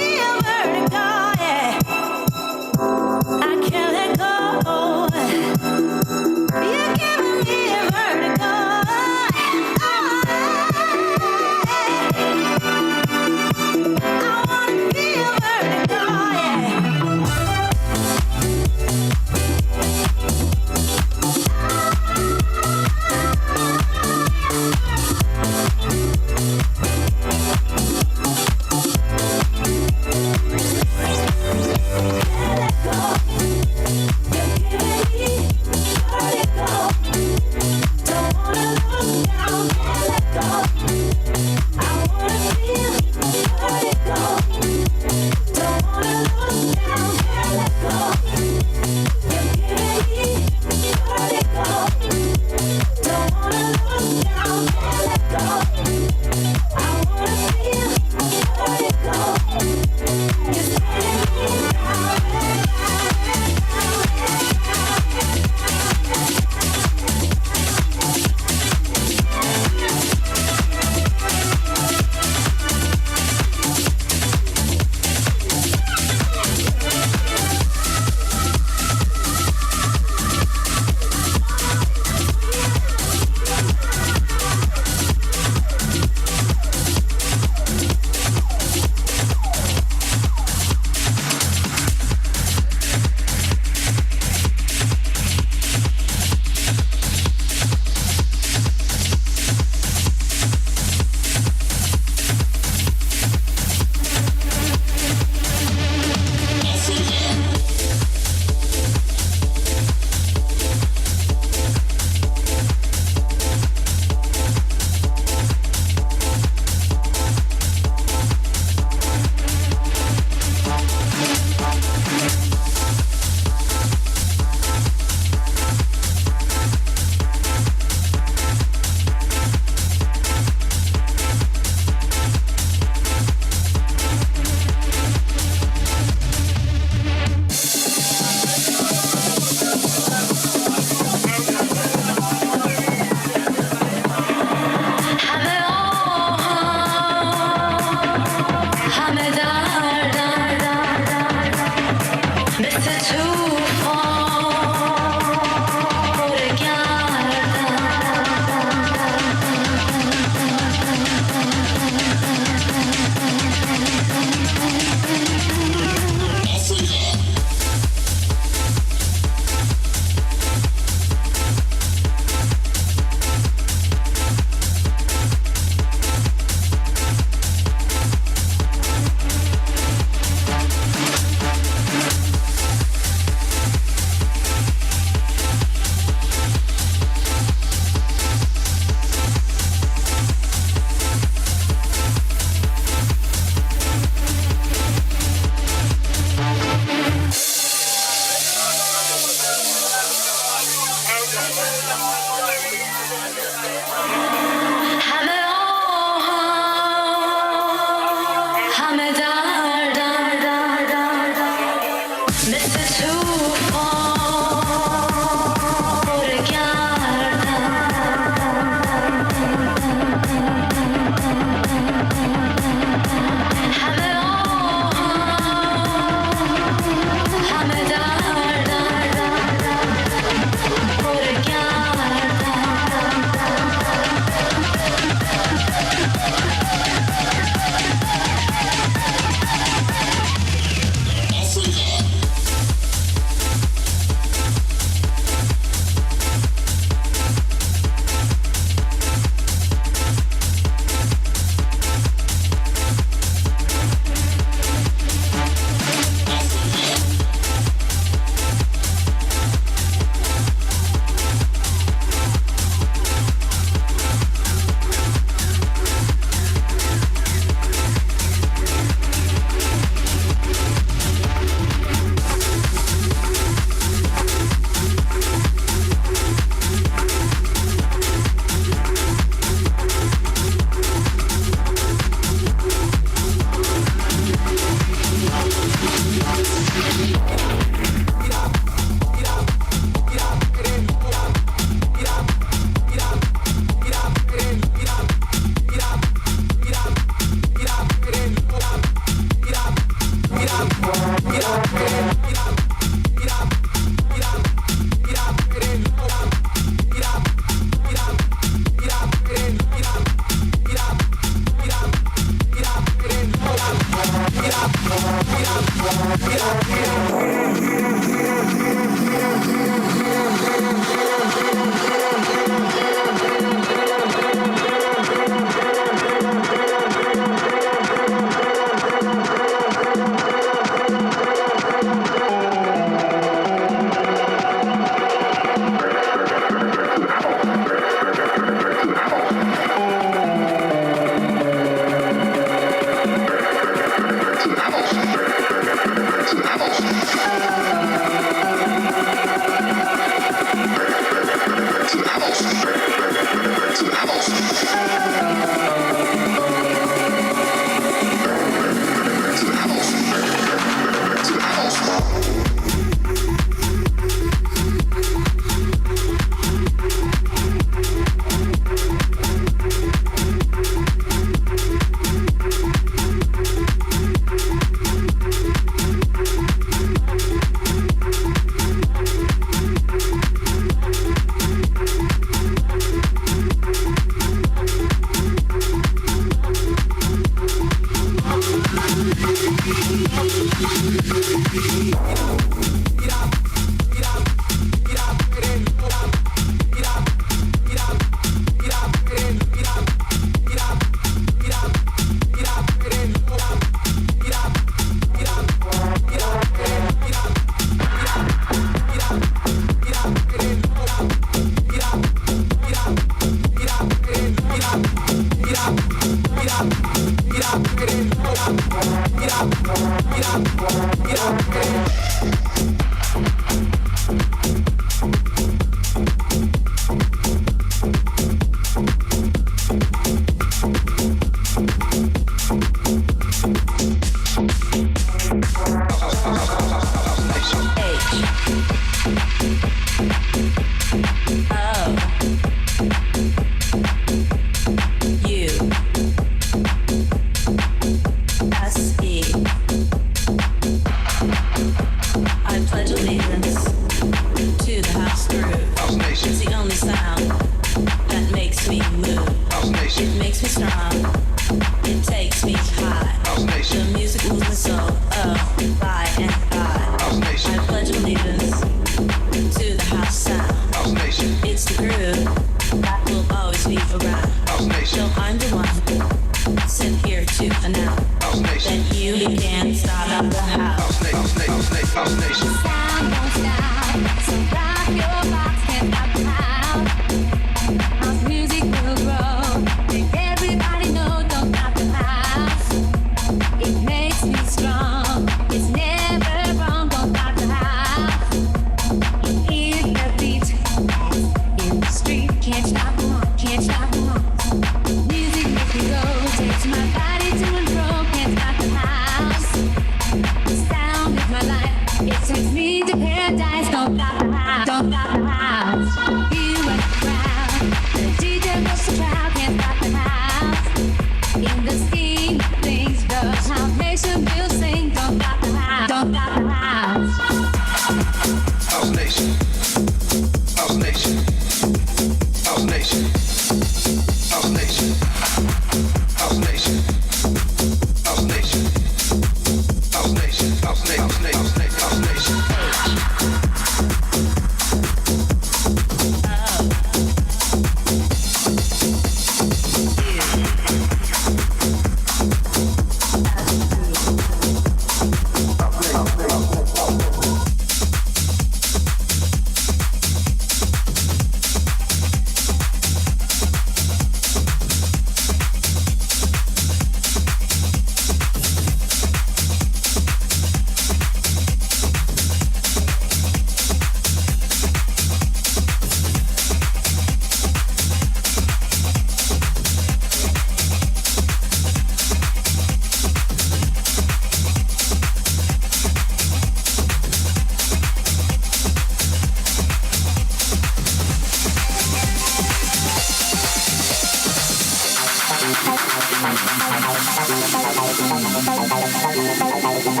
Thank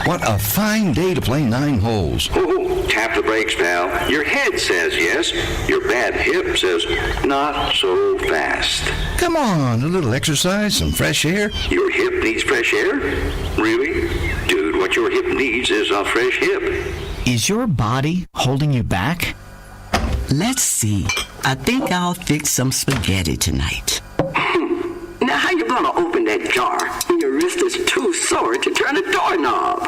What a fine day to play 9 holes. Ooh, tap the brakes, pal. Your head says yes. Your bad hip says not so fast. Come on, a little exercise, some fresh air. Your hip needs fresh air? Really? Dude, what your hip needs is a fresh hip. Is your body holding you back? Let's see. I think I'll fix some spaghetti tonight. Now how you gonna open that jar when your wrist is too sore to turn a doorknob?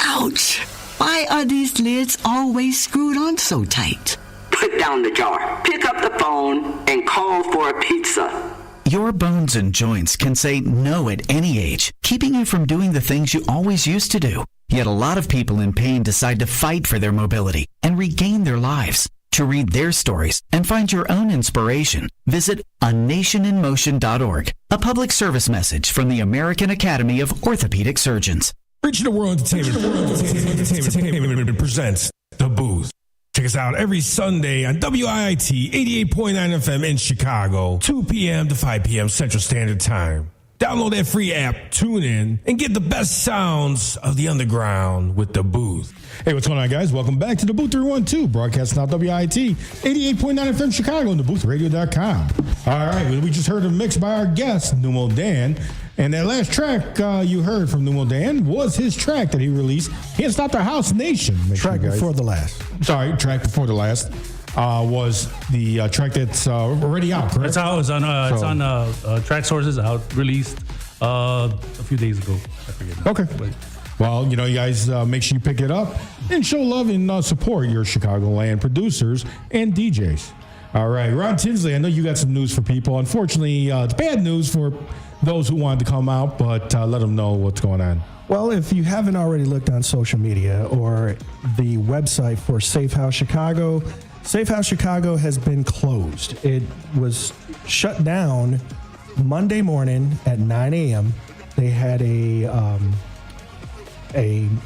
Ouch! Why are these lids always screwed on so tight? Put down the jar, pick up the phone, and call for a pizza. Your bones and joints can say no at any age, keeping you from doing the things you always used to do. Yet a lot of people in pain decide to fight for their mobility and regain their lives. To read their stories and find your own inspiration, visit anationinmotion.org, a public service message from the American Academy of Orthopedic Surgeons. Regional World Entertainment presents The Booth. Check us out every Sunday on WIIT 88.9 FM in Chicago, 2 p.m. to 5 p.m. Central Standard Time. Download that free app, tune in, and get the best sounds of the underground with The Booth. Hey, what's going on, guys? Welcome back to the DaBooth312, broadcasting out WIIT 88.9 FM Chicago and DaBoothRadio.com. All right, we just heard a mix by our guest, Numo Dan. And that last track you heard from Numo Dan was his track that he released. He had stopped our House Nation. Track before the last. Sorry, track before the last. Was the track that's already out, correct? It's out. It's on Track Sources, out, released a few days ago. I forget. Okay. Well, you guys make sure you pick it up and show love and support your Chicagoland producers and DJs. All right, Ron Tinsley, I know you got some news for people. Unfortunately, it's bad news for those who wanted to come out, but let them know what's going on. Well, if you haven't already looked on social media or the website for Safe House Chicago, Safe House Chicago has been closed. It was shut down Monday morning at 9 a.m. They had a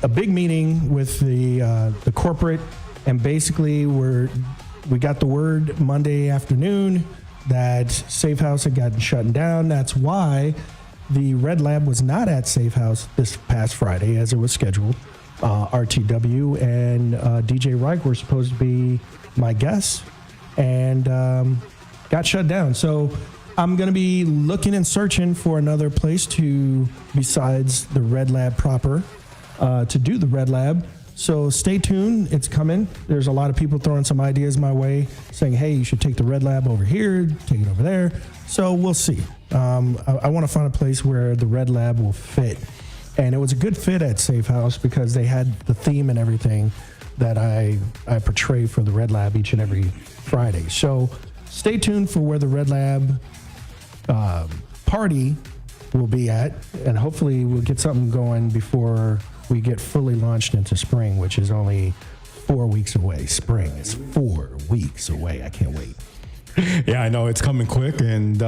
big meeting with the corporate, and basically we got the word Monday afternoon that Safe House had gotten shut down. That's why the Red Lab was not at Safe House this past Friday as it was scheduled. RTW and DJ Reich were supposed to be my guests, and got shut down. So I'm going to be looking and searching for another place besides the Red Lab proper, to do the Red Lab. So stay tuned. It's coming. There's a lot of people throwing some ideas my way, saying, hey, you should take the Red Lab over here, take it over there. So we'll see. I want to find a place where the Red Lab will fit. And it was a good fit at Safe House because they had the theme and everything that I portray for the Red Lab each and every Friday. So stay tuned for where the Red Lab party will be at, and hopefully we'll get something going before we get fully launched into spring, which is only 4 weeks away. Spring is 4 weeks away. I can't wait. Yeah, I know it's coming quick, and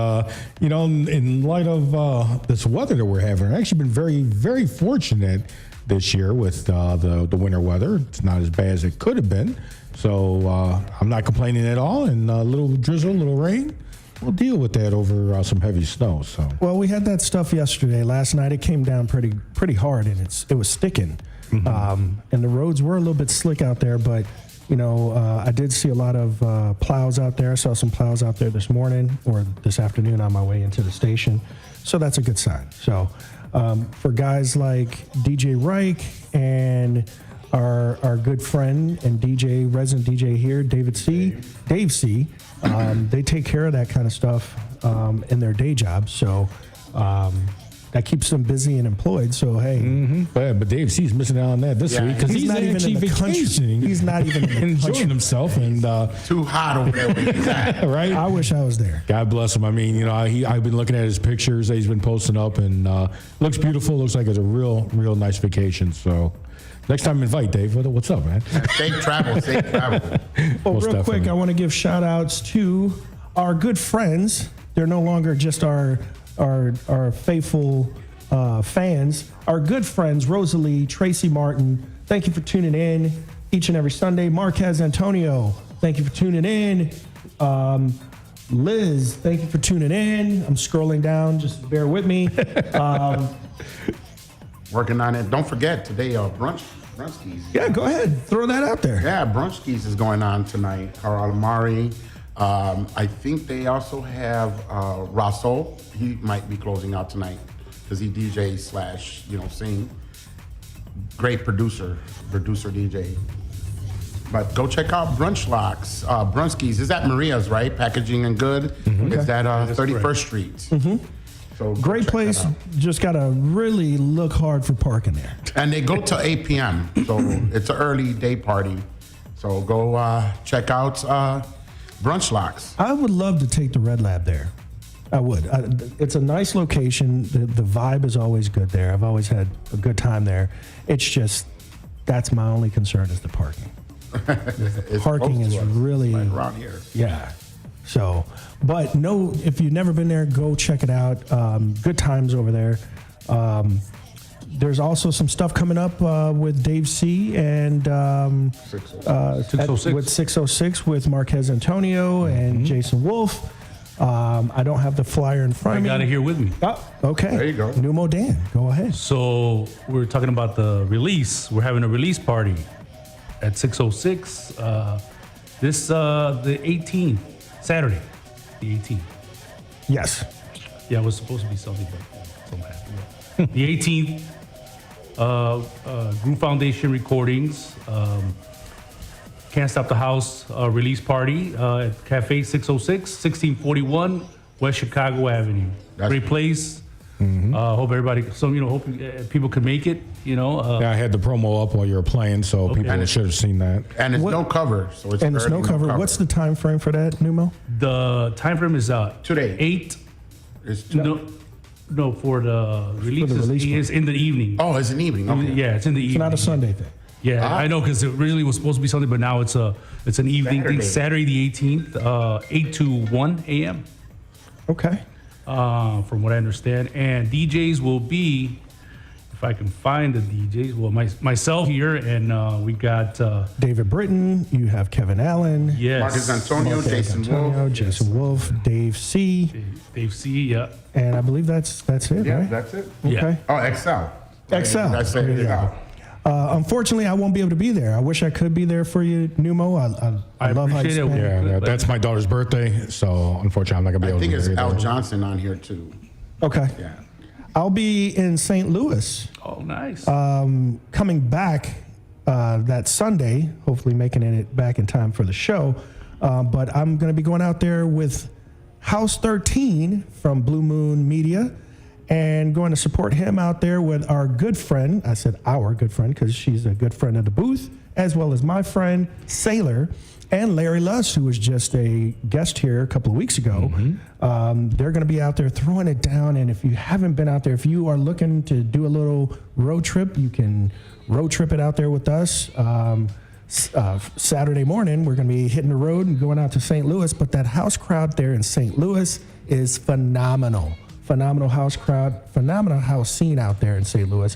in light of this weather that we're having, I've actually been very, very fortunate this year with the winter weather. It's not as bad as it could have been, so I'm not complaining at all. And a little drizzle, a little rain, we'll deal with that over some heavy snow. So, well, we had that stuff yesterday. Last night it came down pretty hard, and it was sticking. And the roads were a little bit slick out there, but I did see a lot of plows out there. I saw some plows out there this morning or this afternoon on my way into the station, so that's a good sign. So for guys like DJ Reich and our good friend and resident DJ here, Dave C, they take care of that kind of stuff in their day job. So that keeps them busy and employed. So, hey. But Dave C's missing out on that this week because he's not even in the vacationing. He's not even enjoying himself. And too hot over there where he's at. Right? I wish I was there. God bless him. I mean, I've been looking at his pictures that he's been posting up, and looks beautiful. Looks like it's a real nice vacation. So next time invite Dave. What's up, man? Safe travel. Well, real quick, I want to give shout outs to our good friends. They're no longer just our faithful fans, our good friends, Rosalie, Tracy Martin, thank you for tuning in each and every Sunday. Marquez Antonio, thank you for tuning in. Liz, thank you for tuning in. I'm scrolling down, just bear with me. Working on it. Don't forget, today, Brunchkeys. Yeah, go ahead. Throw that out there. Yeah, Brunchkeys is going on tonight. Carl Alamari. I think they also have Rasso. He might be closing out tonight because he DJs / sing. Great producer DJ. But go check out Brunchkeys. Is that Maria's, right? Packaging and Good. Is that 31st Street. So great place. Just got to really look hard for parking there. And they go till 8 p.m. So it's an early day party. So go check out Brunch Locks. I would love to take the Red Lab there. I would. It's a nice location. The vibe is always good there. I've always had a good time there. It's just, that's my only concern is the parking. Parking is really like around here. Yeah. So, but no, if you've never been there, go check it out. Good times over there. There's also some stuff coming up with Dave C and 606. With 606 with Marquez Antonio and Jason Wolf. I don't have the flyer in front of me. I got it here with me. Oh, okay. There you go. Numo Dan, go ahead. So we're talking about the release. We're having a release party at 606 the 18th, Saturday, the 18th. Yes. Yeah, it was supposed to be Sunday, but so bad. The 18th, Groove Foundation Recordings, Can't Stop the House release party at Cafe 606, 1641 West Chicago Avenue. Great place. Hope everybody, hope people can make it. Yeah, I had the promo up while you were playing, so people should have seen that. And it's no cover, so it's and it's no cover. What's the time frame for that, Numo? The time frame is today. 8. It's No, for the release. It's in the evening. Oh, it's an evening. Okay. Yeah, it's in the evening. It's not a Sunday thing. Yeah, I know, because it originally was supposed to be Sunday, but now it's an evening thing. Saturday the 18th, 8 to 1 a.m. Okay. From what I understand, and DJs will be, if I can find the DJs, well, myself here, and we got David Britton. You have Kevin Allen. Yes. Marcus Antonio, Jason Wolf, Dave C. Dave C. Yeah. And I believe that's it. Yeah, right? that's it. Okay. Oh, XL. Unfortunately, I won't be able to be there. I wish I could be there for you, Numo. I love how you appreciate spend. Yeah, that's my daughter's birthday, so unfortunately, I'm not gonna be able to. I think be it's there Al either. Johnson on here too. Okay. Yeah. I'll be in St. Louis. Oh, nice. Coming back that Sunday, hopefully making it back in time for the show. But I'm going to be going out there with House 13 from Blue Moon Media and going to support him out there with our good friend. I said our good friend because she's a good friend of the booth, as well as my friend Sailor and Larry Luss, who was just a guest here a couple of weeks ago. They're going to be out there throwing it down. And if you haven't been out there, if you are looking to do a little road trip, you can road trip it out there with us. Saturday morning, we're going to be hitting the road and going out to St. Louis. But that house crowd there in St. Louis is phenomenal. Phenomenal house crowd, phenomenal house scene out there in St. Louis.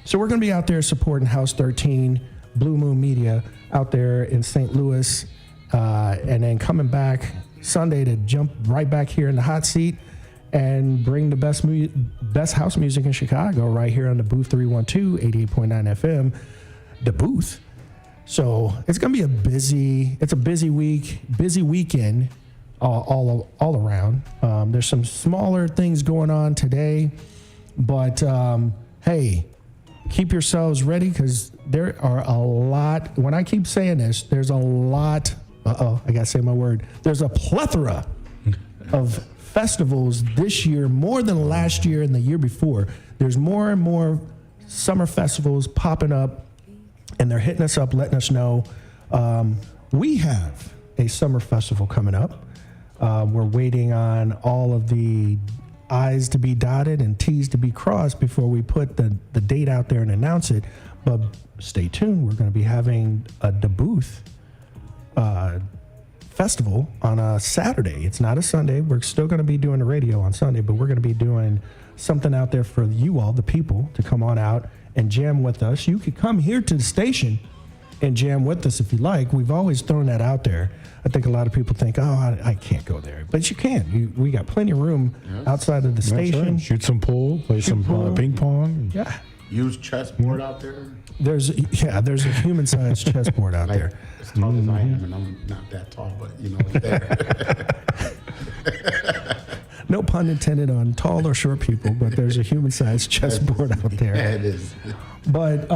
So we're going to be out there supporting House 13, Blue Moon Media out there in St. Louis, and then coming back Sunday to jump right back here in the hot seat and bring the best house music in Chicago right here on the DaBooth312, 88.9 FM, the Booth. So it's going to be a busy week, busy weekend all around. There's some smaller things going on today, but hey, keep yourselves ready because there are a lot. When I keep saying this, there's a lot. I got to say my word. There's a plethora of festivals this year, more than last year and the year before. There's more and more summer festivals popping up, and they're hitting us up, letting us know. We have a summer festival coming up. We're waiting on all of the I's to be dotted and T's to be crossed before we put the date out there and announce it. But stay tuned. We're going to be having a DaBooth festival on a Saturday. It's not a Sunday. We're still going to be doing the radio on Sunday, but we're going to be doing something out there for you all, the people, to come on out and jam with us. You could come here to the station and jam with us if you like. We've always thrown that out there. I think a lot of people think, I can't go there. But you can. We got plenty of room outside of the station. Right. Shoot some pool, play some ping pong. Yeah. Use chessboard out there. There's a human-sized chessboard out there. As tall as I am, and I'm not that tall, but it's there. No pun intended on tall or short people, but there's a human-sized chessboard out there. Yeah, it is. But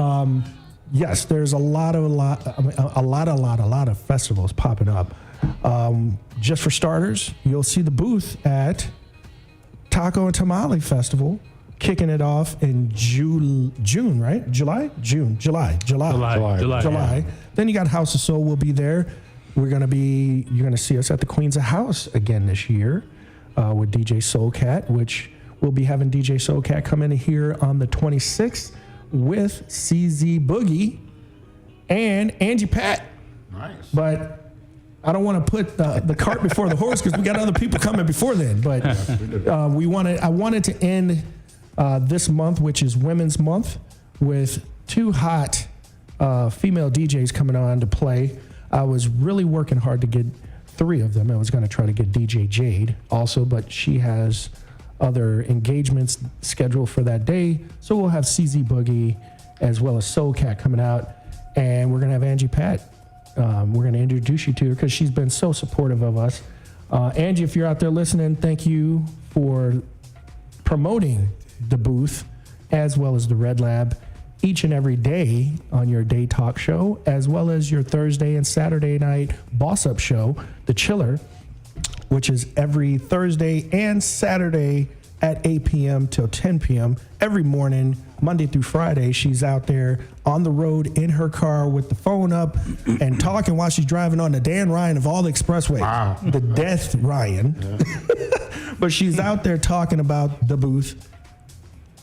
yes, there's a lot of festivals popping up. Just for starters, you'll see the booth at Taco and Tamale Festival, kicking it off in June, right? July. Yeah. Then you got House of Soul will be there. You're going to see us at the Queens of House again this year with DJ Soulcat, which we'll be having DJ Soulcat come in here on the 26th with CZ Boogie and Angie Pat. Nice. But I don't want to put the cart before the horse because we got other people coming before then. But I wanted to end this month, which is Women's Month, with two hot female DJs coming on to play. I was really working hard to get three of them. I was going to try to get DJ Jade also, but she has other engagements scheduled for that day. So we'll have CZ Boogie as well as Soulcat coming out, and we're going to have Angie Pat. We're going to introduce you to her because she's been so supportive of us. Angie, if you're out there listening, thank you for promoting the booth as well as the Red Lab each and every day on your day talk show, as well as your Thursday and Saturday night boss up show, The Chiller, which is every Thursday and Saturday at 8 p.m. till 10 p.m. every morning, Monday through Friday. She's out there on the road in her car with the phone up and talking while she's driving on the Dan Ryan of all the expressways. Wow. The Death Ryan. Yeah. But she's out there talking about the booth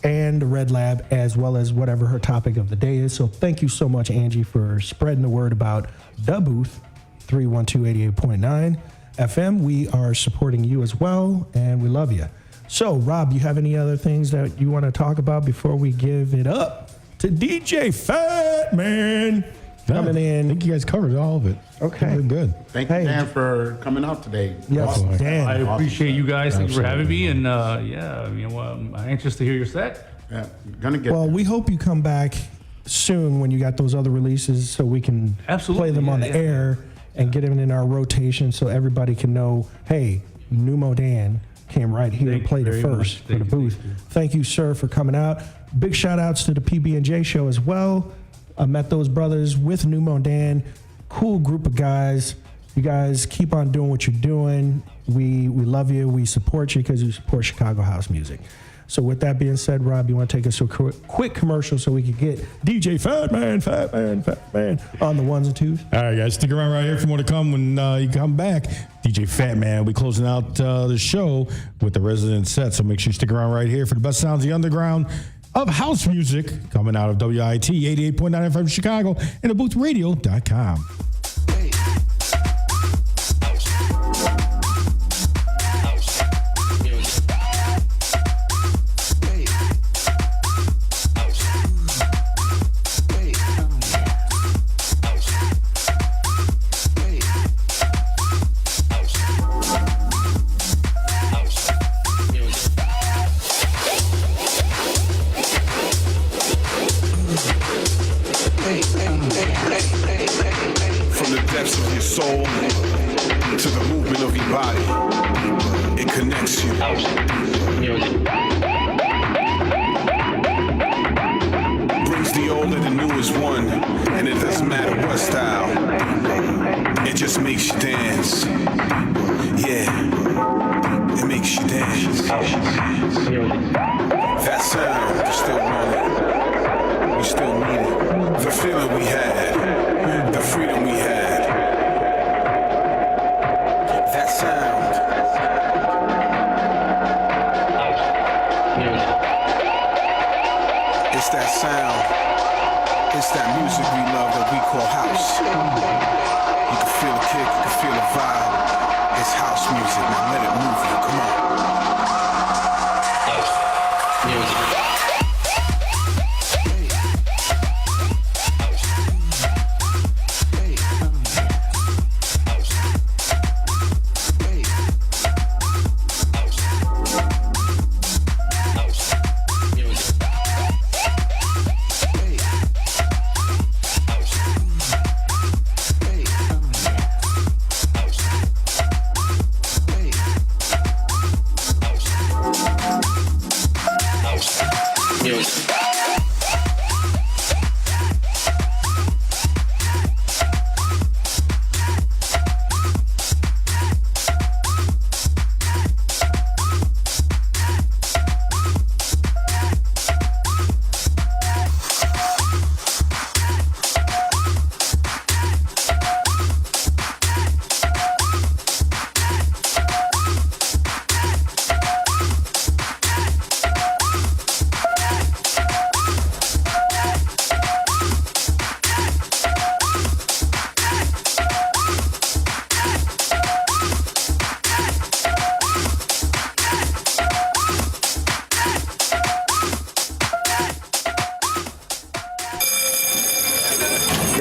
and the Red Lab, as well as whatever her topic of the day is. So thank you so much, Angie, for spreading the word about the Booth, 312 88.9 FM. We are supporting you as well, and we love you. So, Rob, you have any other things that you want to talk about before we give it up to DJ Phatman coming in? I think you guys covered all of it. Okay. We're good. Thank you, Dan, for coming out today. Yes, Awesome. Dan. I appreciate you guys. Thank you for having me. And Absolutely. I'm anxious to hear your set. Yeah, gonna get. Well, we hope you come back soon when you got those other releases so we can play them on the air and get them in our rotation so everybody can know, hey, Numo Dan came right here and played it first for the booth. Thank you, sir, for coming out. Big shout outs to the PB&J show as well. I met those brothers with Numo Dan. Cool group of guys. You guys keep on doing what you're doing. We love you. We support you because you support Chicago house music. So with that being said, Rob, you want to take us to a quick commercial so we can get DJ Phatman on the ones and twos? All right, guys, stick around right here for more to come when you come back. DJ Phatman will be closing out the show with the resident set, so make sure you stick around right here for the best sounds of the underground. of house music coming out of WIT 88.9 FM Chicago and DaBooth312.com.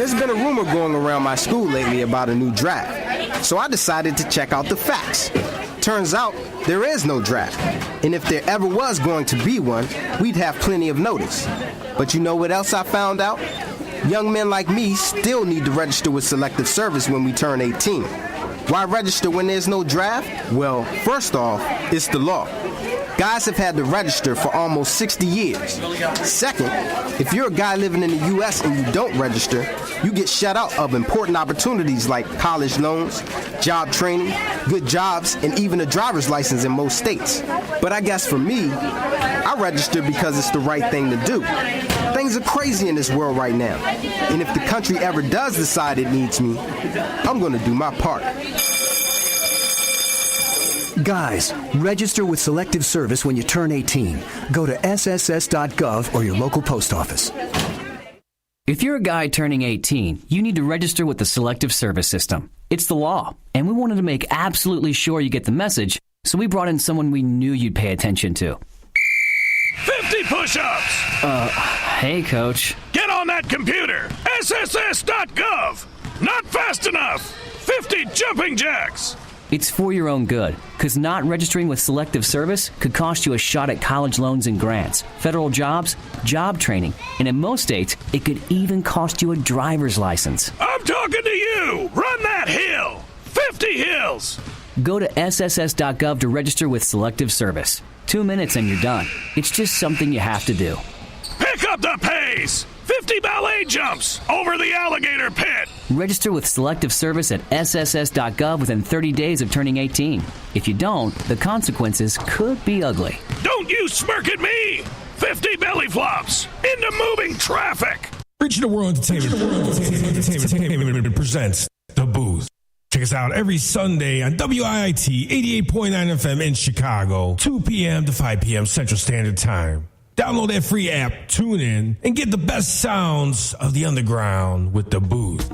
There's been a rumor going around my school lately about a new draft, so I decided to check out the facts. Turns out there is no draft, and if there ever was going to be one, we'd have plenty of notice. But you know what else I found out? Young men like me still need to register with Selective Service when we turn 18. Why register when there's no draft? Well, first off, it's the law. Guys have had to register for almost 60 years. Second, if you're a guy living in the U.S. and you don't register, you get shut out of important opportunities like college loans, job training, good jobs, and even a driver's license in most states. But I guess for me, I register because it's the right thing to do. Things are crazy in this world right now. And if the country ever does decide it needs me, I'm going to do my part. Guys, register with Selective Service when you turn 18. Go to sss.gov or your local post office. If you're a guy turning 18, you need to register with the Selective Service System. It's the law, and we wanted to make absolutely sure you get the message, so we brought in someone we knew you'd pay attention to. 50 push-ups! Hey, Coach. Get on that computer! sss.gov! Not fast enough! 50 jumping jacks! It's for your own good, because not registering with Selective Service could cost you a shot at college loans and grants, federal jobs, job training, and in most states, it could even cost you a driver's license. I'm talking to you! Run that hill! 50 hills! Go to sss.gov to register with Selective Service. 2 minutes and you're done. It's just something you have to do. Pick up the pace! 50 ballet jumps over the alligator pit! Register with Selective Service at sss.gov within 30 days of turning 18. If you don't, the consequences could be ugly. Don't you smirk at me! 50 belly flops into moving traffic! Reaching the World Entertainment presents The Booth. Check us out every Sunday on WIT 88.9 FM in Chicago, 2 p.m. to 5 p.m. Central Standard Time. Download that free app, tune in, and get the best sounds of the underground with The Booth.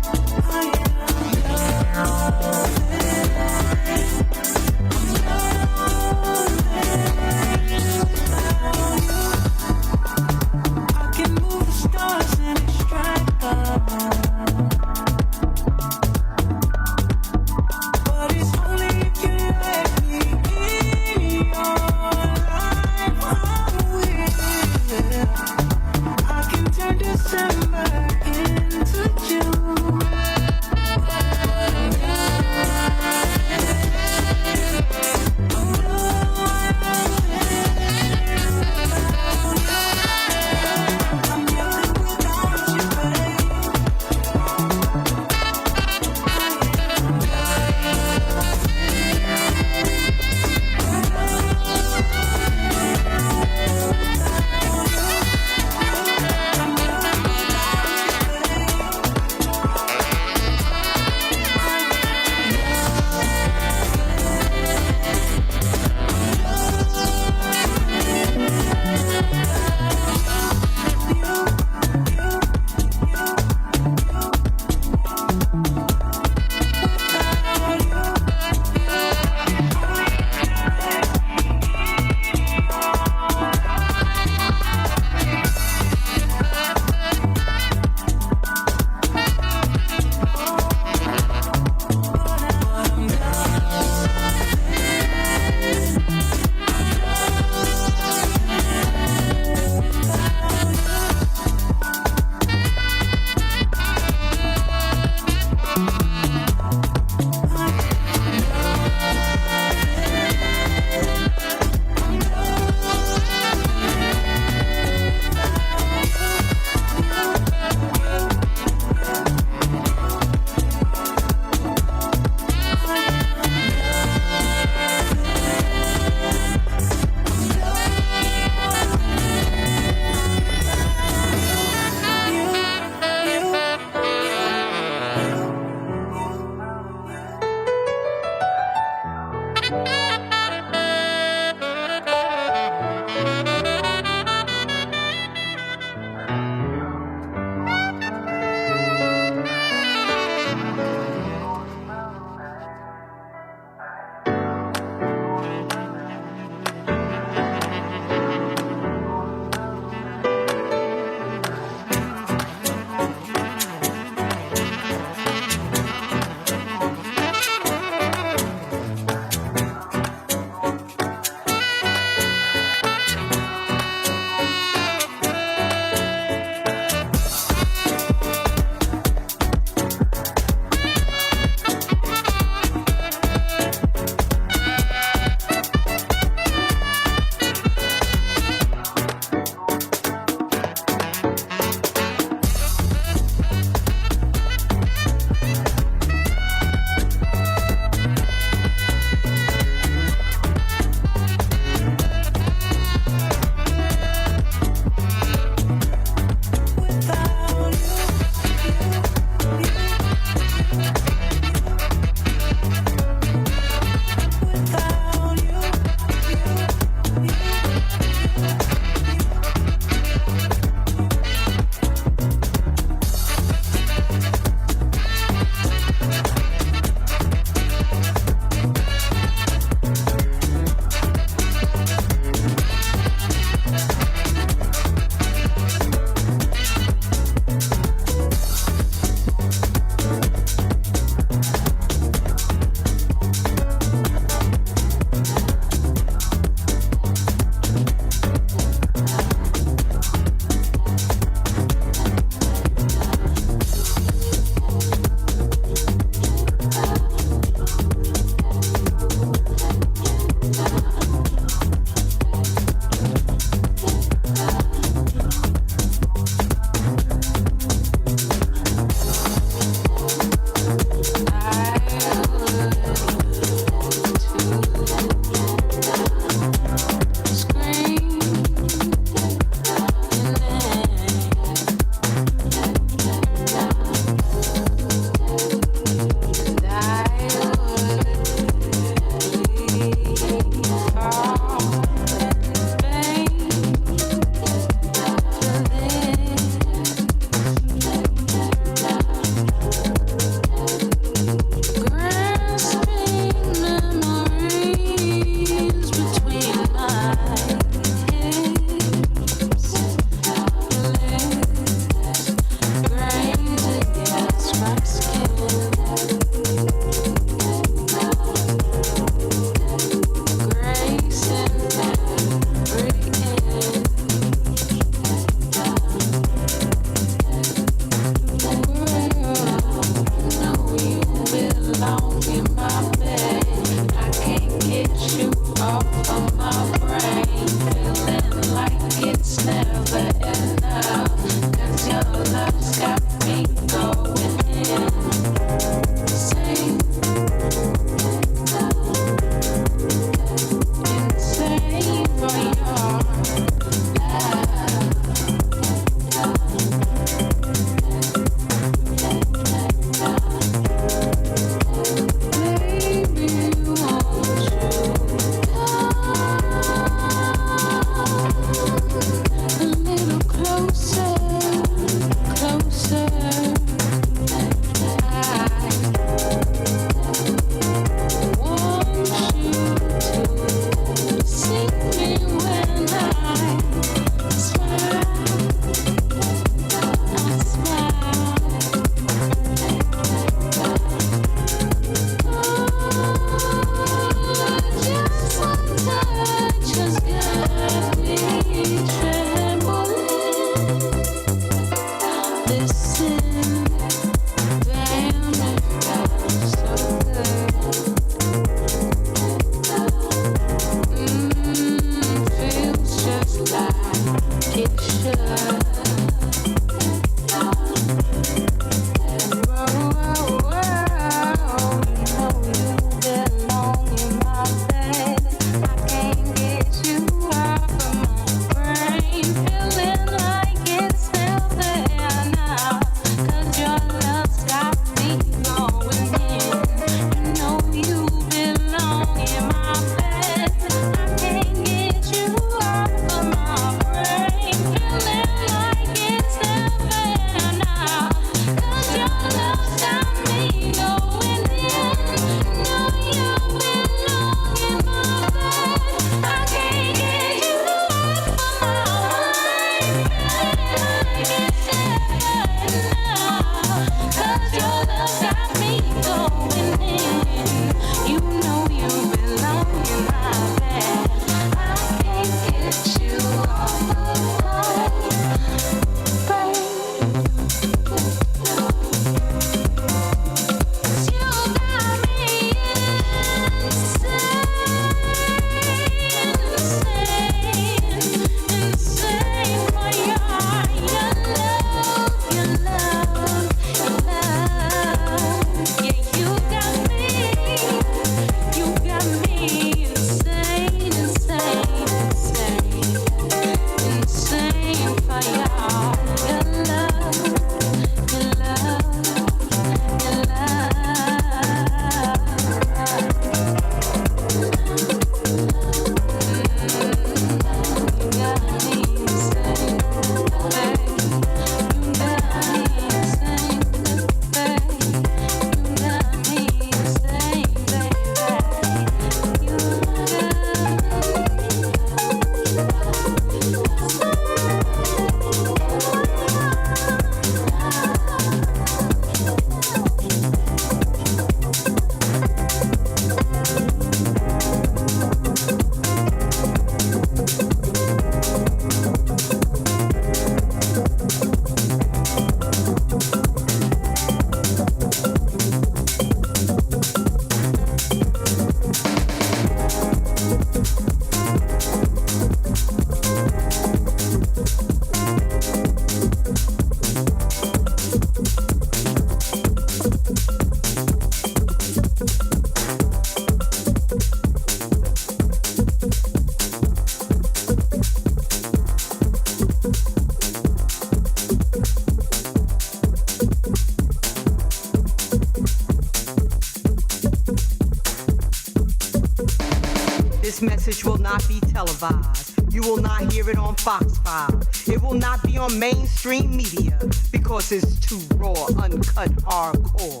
message will not be televised. You will not hear it on Fox 5. It will not be on mainstream media because it's too raw, uncut, hardcore.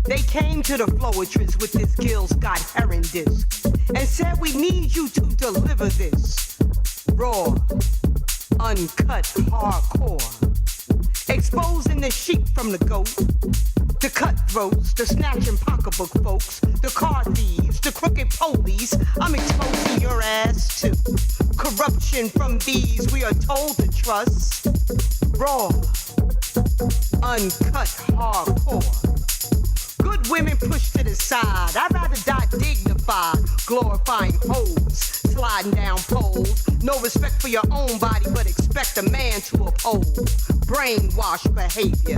They came to the Floetress with this Gil Scott Heron disc and said, we need you to deliver this raw, uncut, hardcore. Exposing the sheep from the goat, the cutthroats, the snatching pocketbook folks, the car thieves, the crooked police. I'm exposing your ass too. Corruption from these we are told to trust. Raw, uncut, hardcore. Good women pushed to the side. I'd rather die dignified, glorifying hoes, sliding down poles. No respect for your own body, but expect a man to uphold brainwash behavior.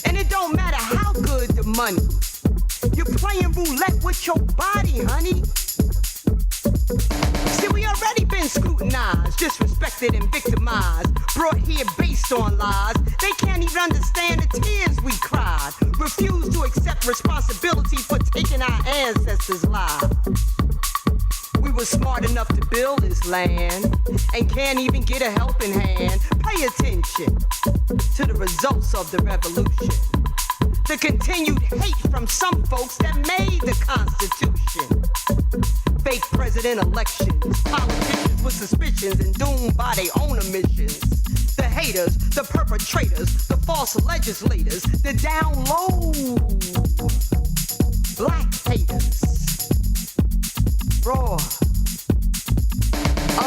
And it don't matter how good the money. You're playing roulette with your body, honey. See, we already been scrutinized, disrespected and victimized, brought here based on lies. They can't even understand the tears we cried. Refuse to accept responsibility for taking our ancestors' lives. We were smart enough to build this land and can't even get a helping hand. Pay attention to the results of the revolution. The continued hate from some folks that made the Constitution. Fake president elections, politicians with suspicions and doomed by their own omissions. The haters, the perpetrators, the false legislators, the down low black haters. Raw,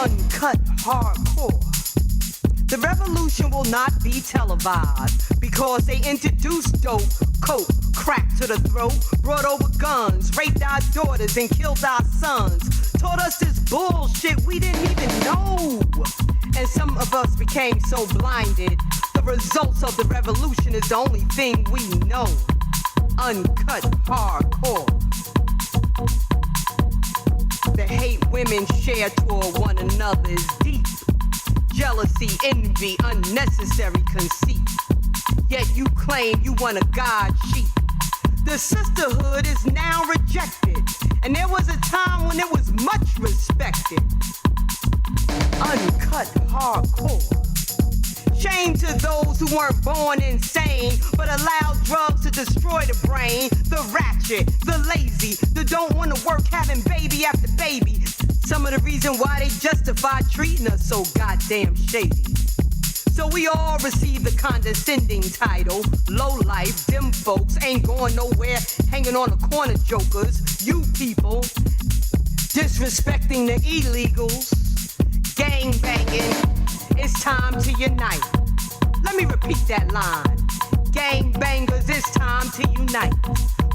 uncut, hardcore. The revolution will not be televised because they introduced dope, coke, crack to the throat, brought over guns, raped our daughters and killed our sons, taught us this bullshit we didn't even know. And some of us became so blinded, the results of the revolution is the only thing we know. Uncut, hardcore. The hate women share toward one another is deep. Jealousy, envy, unnecessary conceit. Yet you claim you want a God sheep. The sisterhood is now rejected, and there was a time when it was much respected. Uncut, hardcore. Shame to those who weren't born insane, but allowed drugs to destroy the brain. The ratchet, the lazy, the don't want to work having baby after baby. Some of the reason why they justify treating us so goddamn shady. So we all receive the condescending title. Low life, them folks ain't going nowhere, hanging on the corner jokers. You people, disrespecting the illegals, gang banging. It's time to unite. Let me repeat that line. Gang bangers, it's time to unite.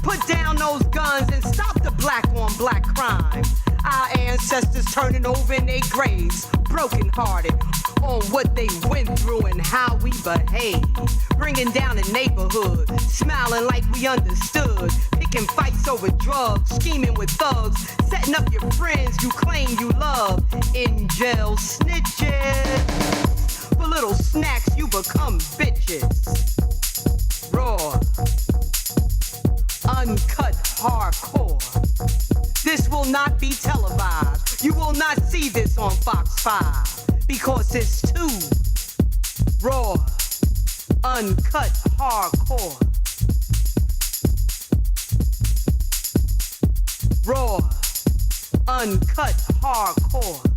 Put down those guns and stop the black on black crime. Our ancestors turning over in their graves, broken hearted on what they went through and how we behave. Bringing down the neighborhood, smiling like we understood. Picking fights over drugs, scheming with thugs, setting up your friends you claim you love. In jail snitches. For little snacks you become bitches. Raw, uncut, hardcore. This will not be televised. You will not see this on Fox 5 because it's too raw, uncut, hardcore. Raw, uncut, hardcore.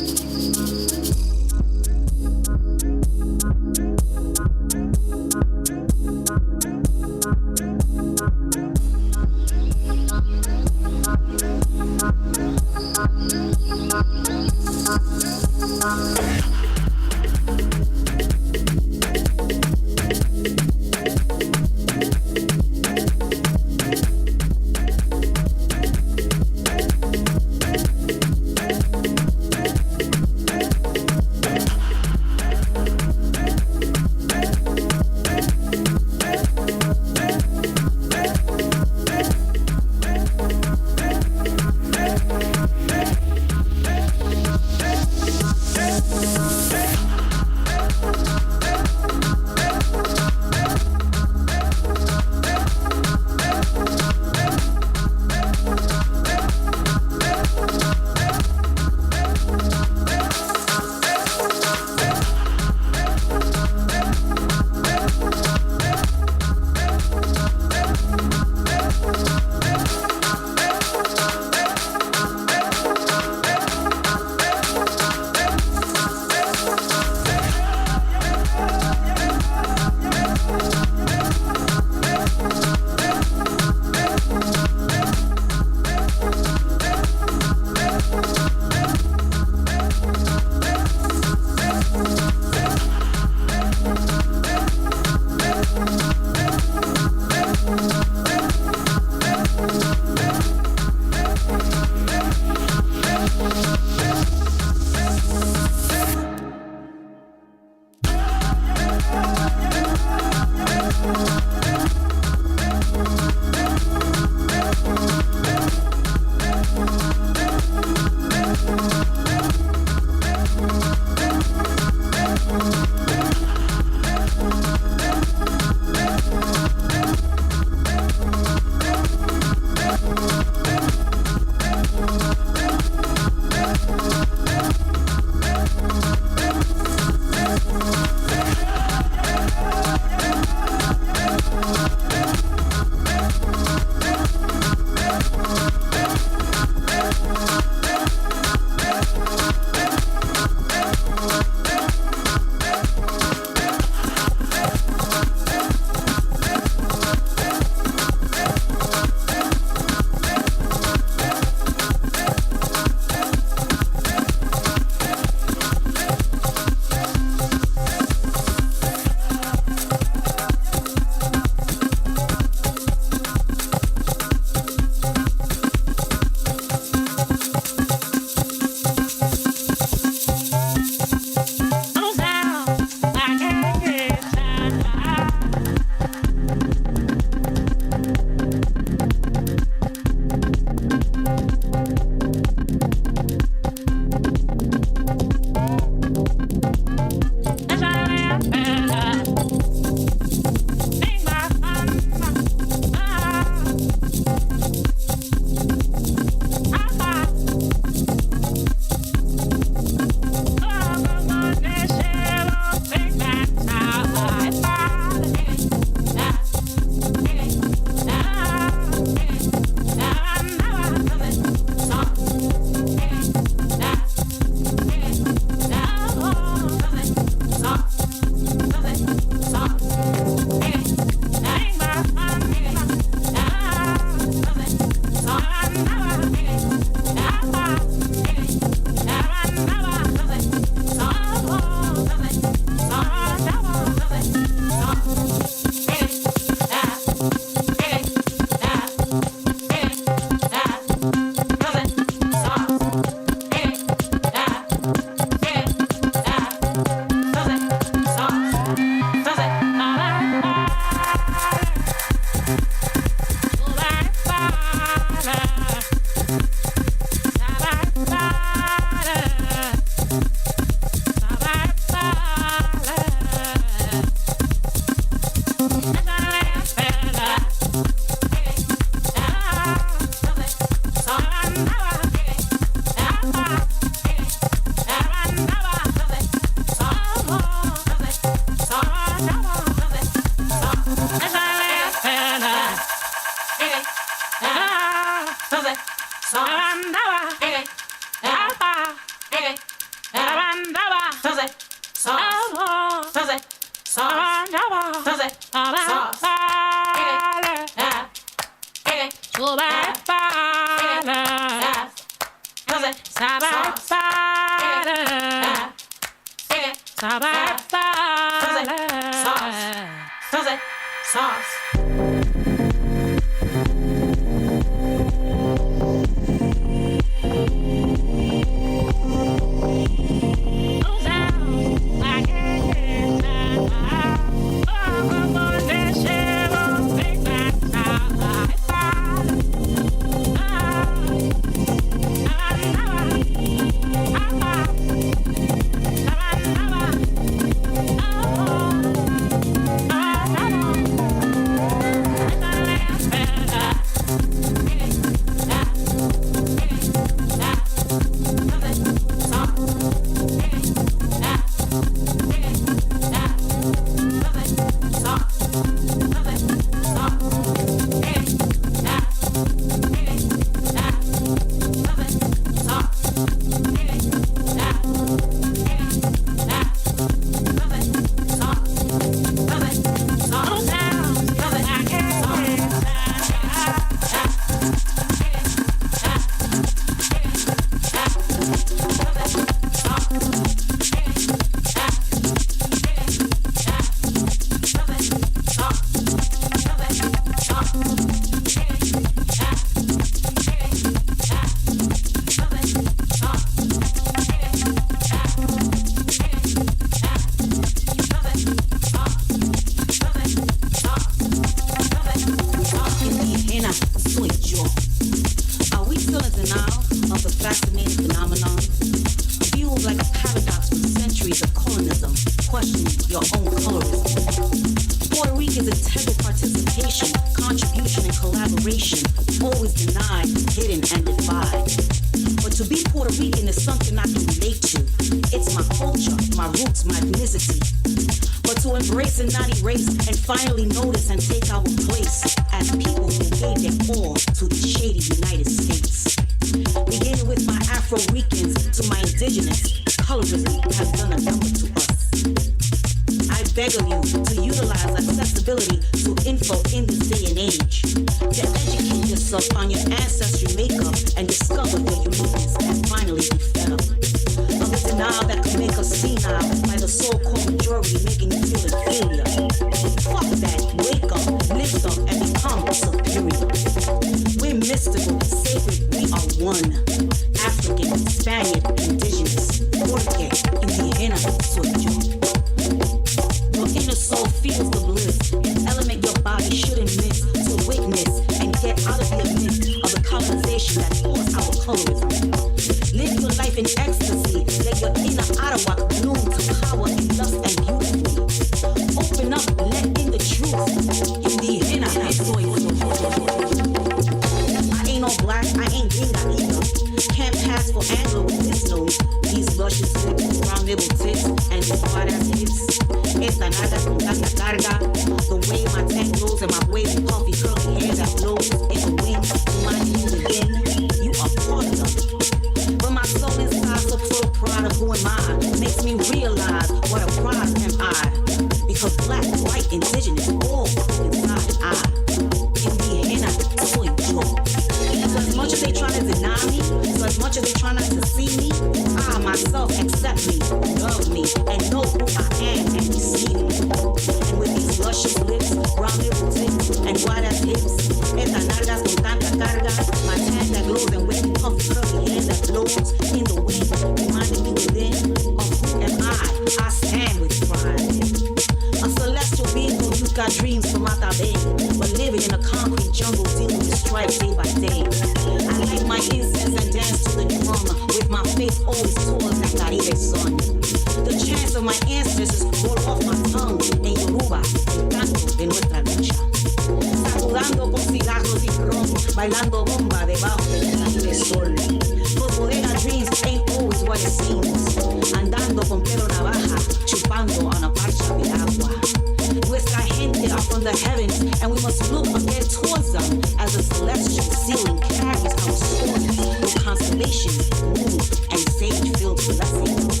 constellations move and sage-filled blessings.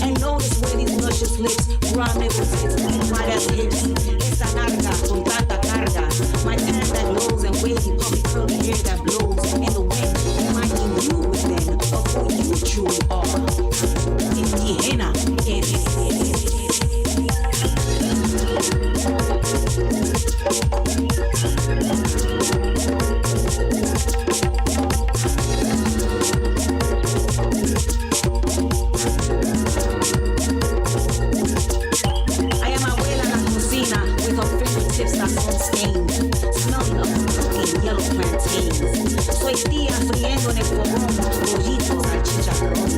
And notice where these luscious lips, raw nipple tits, and wide ass hips. Esa narga con tanta carga. My tan that glows and wavy puffy curly hair that blows in the wind, reminding you within of who you truly are. Indígena, tips that's unstained, smelling of cooking yellow plantains. Soy tía friendo en el fogón, bollitos al chicharrón.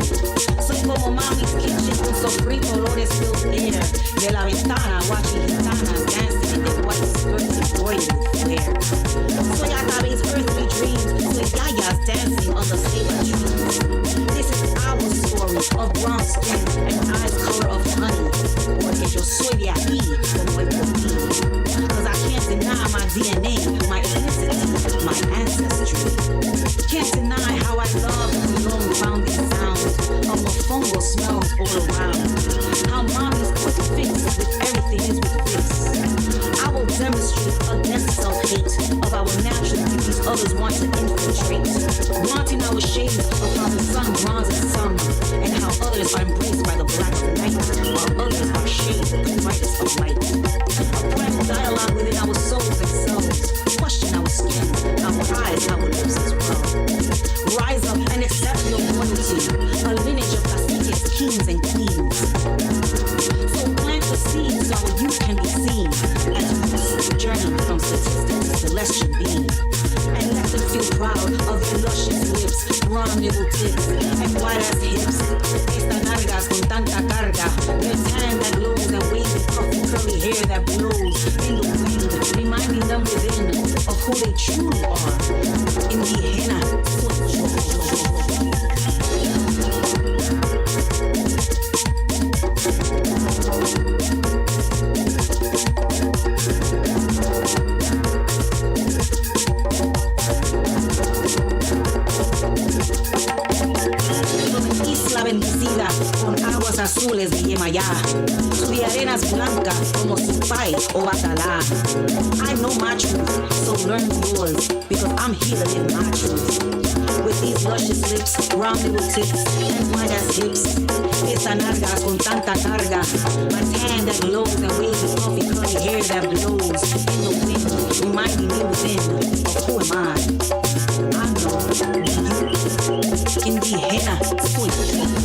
Soy como mami's kitchen con sofrito, olores filled air. De la ventana, watching gitanas dancing in their white skirts embroidered with flair. Soy Atabe's earthly dreams, soy yayas dancing on the saber trees. This is our story of brown skin and eyes color of honey. Porque yo soy de ahí, como el coquín. Cause I can't deny my DNA, my ethnicity, my ancestry. Can't deny how I love the long rounding sounds of mofongo smells all around. How mommy's quick fix with everything is with this. I will demonstrate against self-hate of our natural beauties others want to infiltrate. Wanting our shades of how the sun bronzes some, and how others are embraced by the black of night, while others are shaded with the brightest of light. Dialogue within our souls and selves. Question our skin, our eyes, our lips as well. Rise up and accept your royalty, a lineage of caciques, kings, and queens. So plant the seeds so our youth can be seen as roots journey from statistic to celestial being. And let them feel proud of their luscious lips, brown nipple tips, and wide ass hips. Estas nargas con tanta carga, their tan that glows and wavy puffy curly hair that blows in the wind, reminding them within of who they truly are. Indígena, soy yo. Isla bendecida con aguas azules de Yemayá, de arenas blancas como Supay o Batalá. I know my truth, so learn yours, because I'm here to live my truth. With these luscious lips, round little tips, and wide ass hips. Esa nargas con tanta carga, my tan that glows and wavy puffy curly hair that blows in the wind, reminding me within of who am I. I know you, indígena, soy yo.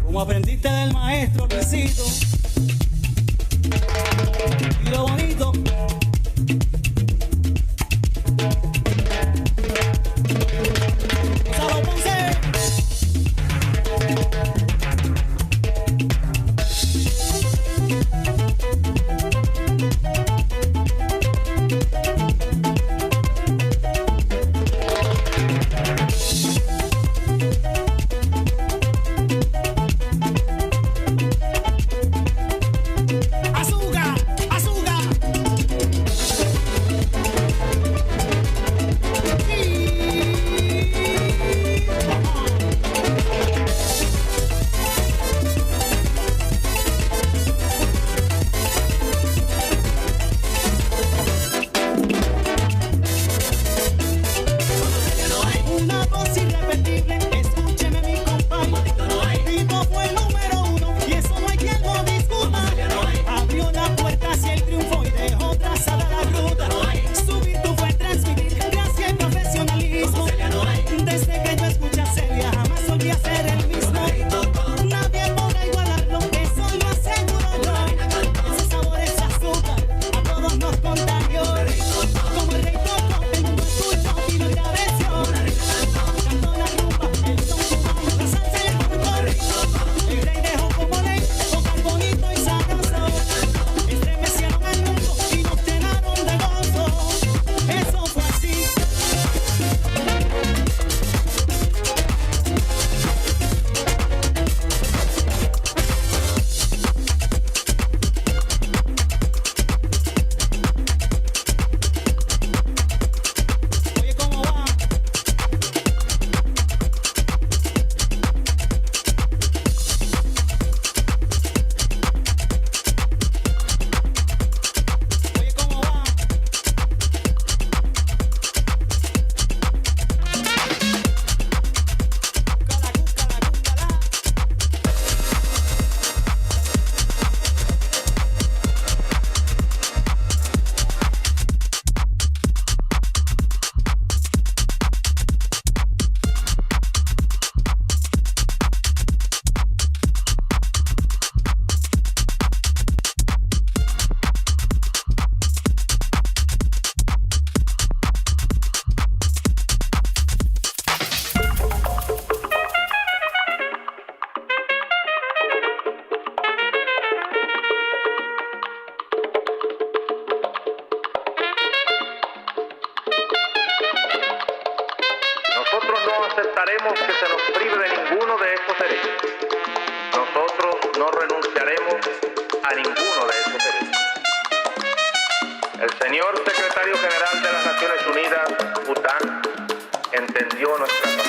Como aprendiste del maestro Luisito, y lo bonito. Gonzalo Ponce. Azúcar, azúcar. Una voz irrepetible, escúcheme mi compadre. Tito fue el número uno y eso no hay quien lo discuta. Abrió la puerta hacia el triunfo y dejó trazada la ruta. Su virtud fue transmitir gracia y profesionalismo. Desde que yo escuché a Celia jamás volví a ser el mismo. Nadie podrá igualarlo, eso lo aseguro yo. Ese sabor es azúcar, a todos nos contagió. Como el rey Coco, el mundo escuchó y lo agradeció. Cantó la rumba, el son cubano, la salsa y el folclore. El rey dejó como ley, tocar bonito y sabroso. Estremecieron al mundo y nos llenaron de gozo. Eso fue así. Oye, ¿cómo va? Oye, ¿cómo va? Nosotros no aceptaremos que se nos prive de ninguno de estos derechos. Nosotros no renunciaremos a ninguno de esos derechos. El señor secretario general de las Naciones Unidas, Bután, entendió nuestra razón.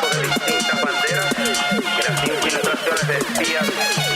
uso de distintas banderas y las infiltraciones de espías